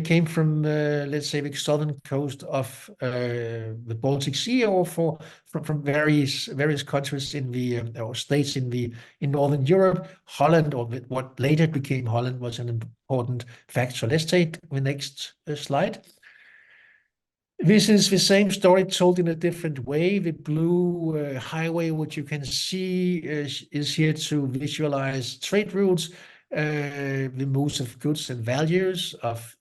came from, let's say, the southern coast of the Baltic Sea, or from various countries in the or states in Northern Europe. Holland, or what later became Holland, was an important factor. Let's take the next slide. This is the same story told in a different way. The blue highway, which you can see, is here to visualize trade routes, the moves of goods and values, of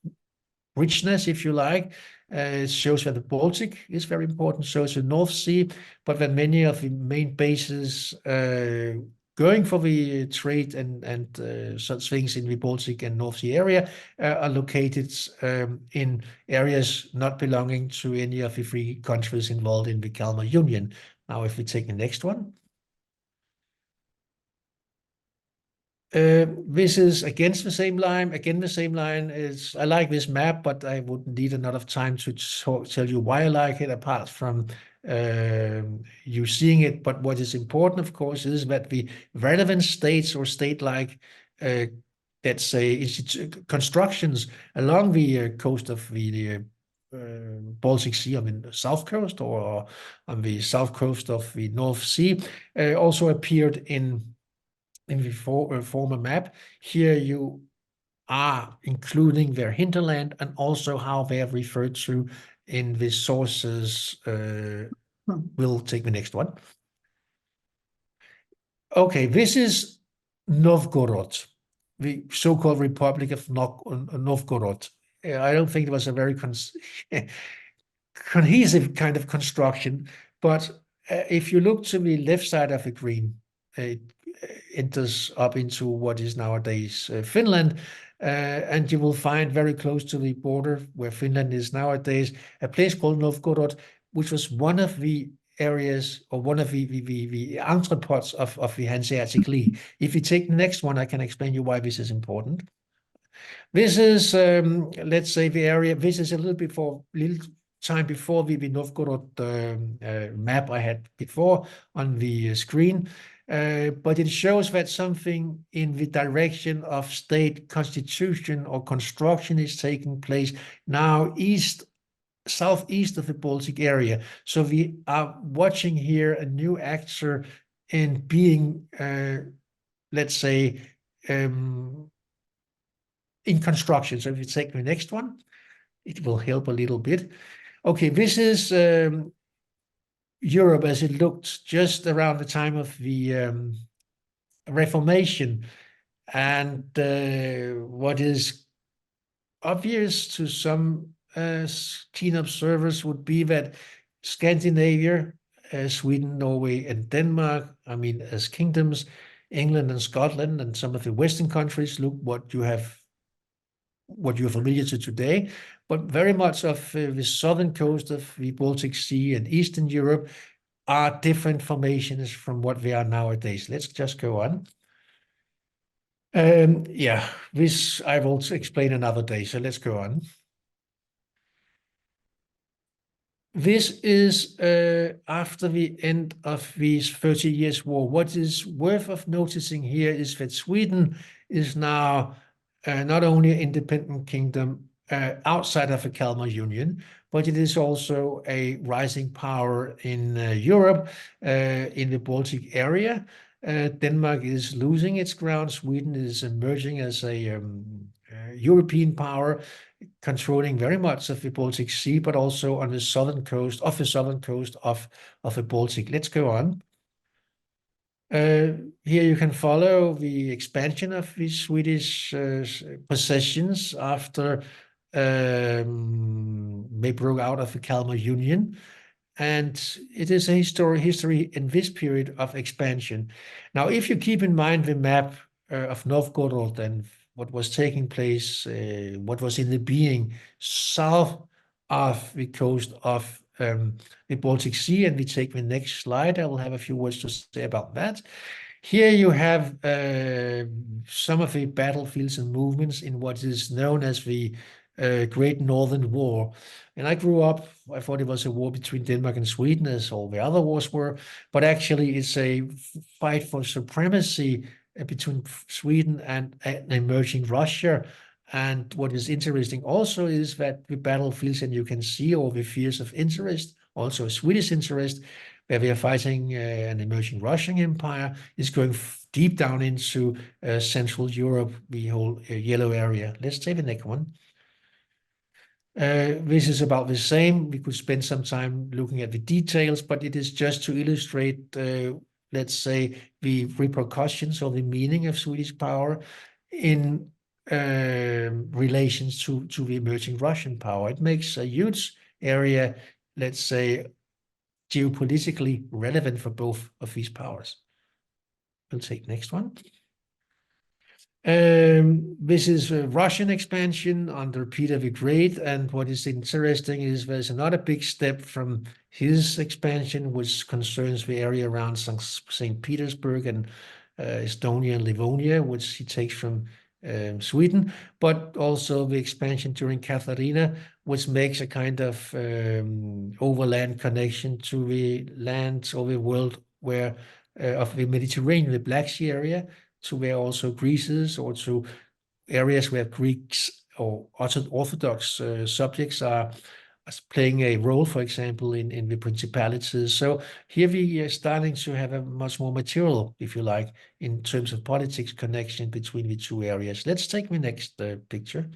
richness, if you like. It shows that the Baltic is very important, shows the North Sea, but that many of the main bases going for the trade and such things in the Baltic and North Sea area are located in areas not belonging to any of the three countries involved in the Kalmar Union. Now, if we take the next one. This is against the same line. Again, the same line is, I like this map, but I wouldn't need enough time to tell you why I like it, apart from you seeing it. But what is important, of course, is that the relevant states or state-like, let's say, constructions along the coast of the Baltic Sea, I mean the south coast, or on the south coast of the North Sea, also appeared in the former map. Here you are including their hinterland and also how they are referred to in the sources. We'll take the next one. Okay, this is Novgorod, the so-called Republic of Novgorod. I don't think it was a very cohesive kind of construction, but if you look to the left side of the green, it enters up into what is nowadays Finland, and you will find very close to the border where Finland is nowadays a place called Novgorod, which was one of the areas, or one of the entrepots of the Hanseatic League. If you take the next one, I can explain you why this is important. This is, let's say, the area. This is a little time before the Novgorod map I had before on the screen. But it shows that something in the direction of state constitution or construction is taking place now southeast of the Baltic area. So we are watching here a new actor in being, let's say, in construction. So if you take the next one, it will help a little bit. Okay, this is Europe as it looked just around the time of the Reformation. And what is obvious to some keen observers would be that Scandinavia, Sweden, Norway, and Denmark, I mean, as kingdoms, England and Scotland and some of the Western countries, look what you're familiar to today, but very much of the southern coast of the Baltic Sea and Eastern Europe are different formations from what they are nowadays. Let's just go on. Yeah, this I will explain another day, so let's go on. This is after the end of these 30 Years' War. What is worth of noticing here is that Sweden is now not only an independent kingdom outside of the Kalmar Union, but it is also a rising power in Europe, in the Baltic area. Denmark is losing its ground. Sweden is emerging as a European power, controlling very much of the Baltic Sea, but also on the southern coast of the Baltic. Let's go on. Here you can follow the expansion of the Swedish possessions after they broke out of the Kalmar Union. And it is a history in this period of expansion. Now, if you keep in mind the map of Novgorod and what was taking place, what was in the being south of the coast of the Baltic Sea, and we take the next slide, I will have a few words to say about that. Here you have some of the battlefields and movements in what is known as the Great Northern War. And I grew up, I thought it was a war between Denmark and Sweden, as all the other wars were, but actually it's a fight for supremacy between Sweden and an emerging Russia. And what is interesting also is that the battlefields, and you can see all the fields of interest, also Swedish interest, where we are fighting an emerging Russian empire, is going deep down into Central Europe, the whole yellow area. Let's take the next one. This is about the same. We could spend some time looking at the details, but it is just to illustrate, let's say, the repercussions or the meaning of Swedish power in relations to the emerging Russian power. It makes a huge area, let's say, geopolitically relevant for both of these powers. We'll take next one. This is a Russian expansion under Peter the Great, and what is interesting is there's another big step from his expansion, which concerns the area around St. Petersburg and Estonia and Livonia, which he takes from Sweden, but also the expansion during Katharina, which makes a kind of overland connection to the lands of the world where of the Mediterranean, the Black Sea area, to where also Greece is, or to areas where Greeks or Orthodox subjects are playing a role, for example, in the principalities. So here we are starting to have a much more material, if you like, in terms of politics connection between the two areas. Let's take the next picture.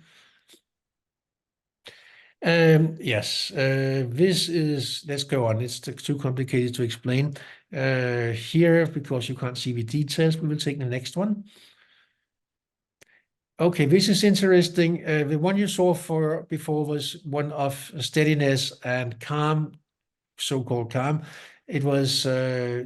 Yes, this is, let's go on. It's too complicated to explain here because you can't see the details. We will take the next one. Okay, this is interesting. The one you saw before was one of steadiness and calm, so-called calm. It was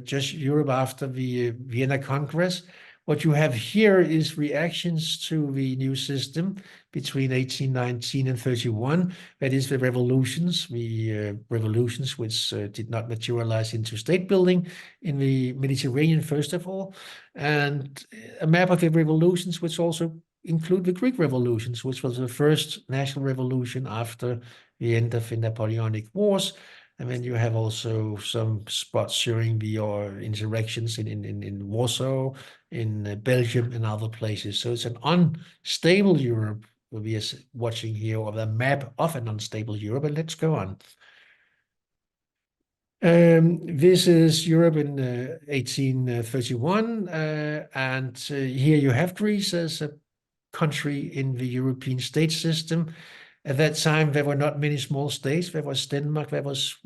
just Europe after the Vienna Congress. What you have here is reactions to the new system between 1819 and 31. That is the revolutions which did not materialize into state building in the Mediterranean, first of all, and a map of the revolutions which also include the Greek revolutions, which was the first national revolution after the end of the Napoleonic Wars. And then you have also some spots during the insurrections in Warsaw, in Belgium, and other places. So it's an unstable Europe we are watching here, or the map of an unstable Europe. And let's go on. This is Europe in 1831, and here you have Greece as a country in the European state system. At that time, there were not many small states. There was Denmark, there was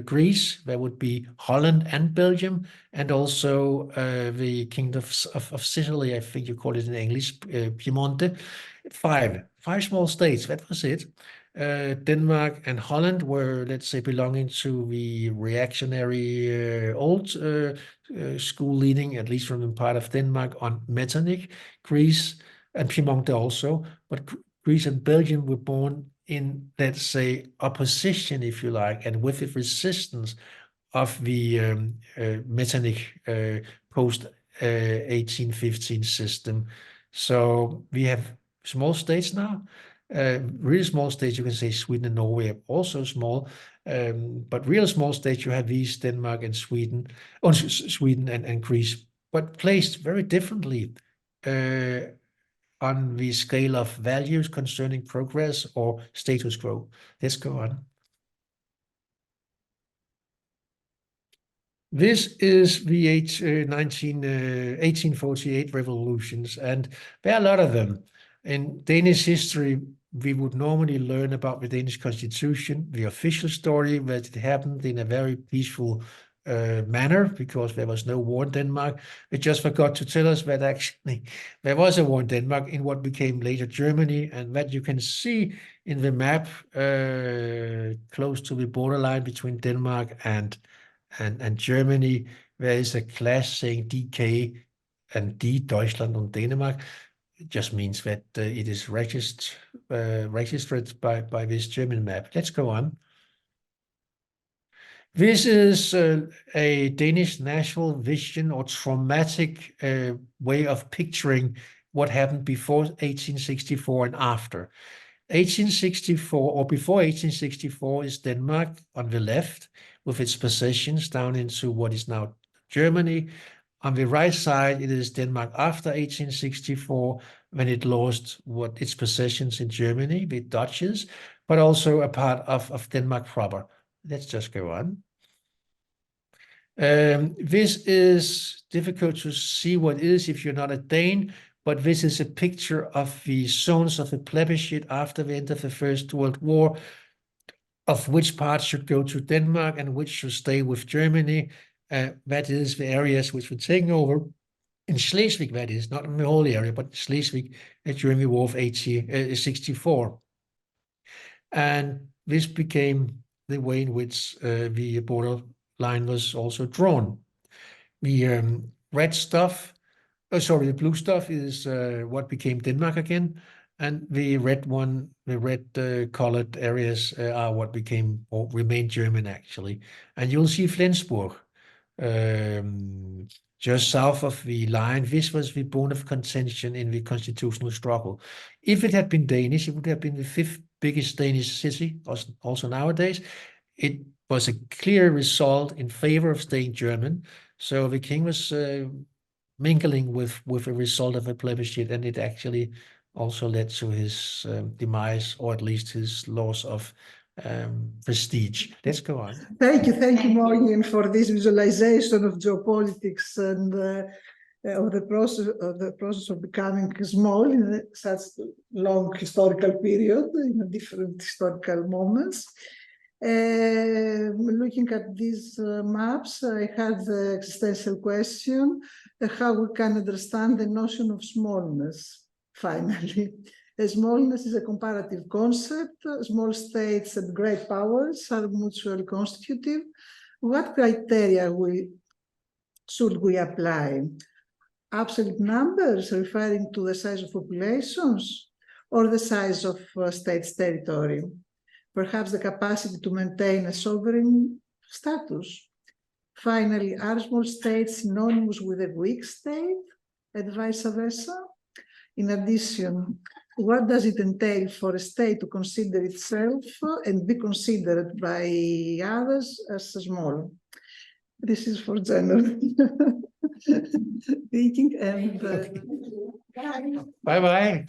Greece, there would be Holland and Belgium, and also the Kingdom of Sicily, I think you call it in English, Piemonte. Five small states, that was it. Denmark and Holland were, let's say, belonging to the reactionary old school, leaning, at least from the part of Denmark, on Metternich. Greece and Piemonte also, but Greece and Belgium were born in, let's say, opposition, if you like, and with the resistance of the Metternich post-1815 system. So we have small states now, really small states. You can say Sweden and Norway are also small, but real small states, you have these, Denmark and Sweden, Sweden and Greece, but placed very differently on the scale of values concerning progress or status quo. Let's go on. This is the 1848 revolutions, and there are a lot of them. In Danish history, we would normally learn about the Danish constitution, the official story, that it happened in a very peaceful manner because there was no war in Denmark. It just forgot to tell us that actually there was a war in Denmark in what became later Germany, and that you can see in the map close to the borderline between Denmark and Germany. There is a clash saying DK and D, Deutschland and Denmark. It just means that it is registered by this German map. Let's go on. This is a Danish national vision or traumatic way of picturing what happened before 1864 and after. 1864 or before 1864 is Denmark on the left with its possessions down into what is now Germany. On the right side, it is Denmark after 1864 when it lost what its possessions in Germany, the duchies, but also a part of Denmark proper. Let's just go on. This is difficult to see what it is if you're not a Dane, but this is a picture of the zones of the plebiscite after the end of the First World War, of which parts should go to Denmark and which should stay with Germany. That is the areas which were taken over in Schleswig, that is, not in the whole area, but Schleswig during the War of 1864. And this became the way in which the border line was also drawn. The red stuff, the blue stuff is what became Denmark again, and the red one, the red colored areas are what became or remained German actually. And you'll see Flensburg just south of the line. This was the bone of contention in the constitutional struggle. If it had been Danish, it would have been the 5th biggest Danish city, also nowadays. It was a clear result in favor of staying German. So the king was mingling with a result of a plebiscite, and it actually also led to his demise, or at least his loss of prestige. Let's go on. Thank you, Mogens, for this visualization of geopolitics and of the process of becoming small in such long historical period, in different historical moments. Looking at these maps, I had the existential question, how we can understand the notion of smallness, finally. Smallness is a comparative concept. Small states and great powers are mutually constitutive. What criteria should we apply? Absolute numbers referring to the size of populations or the size of state's territory? Perhaps the capacity to maintain a sovereign status. Finally, are small states synonymous with a weak state and vice versa? In addition, what does it entail for a state to consider itself and be considered by others as small? This is for general thinking. And bye-bye.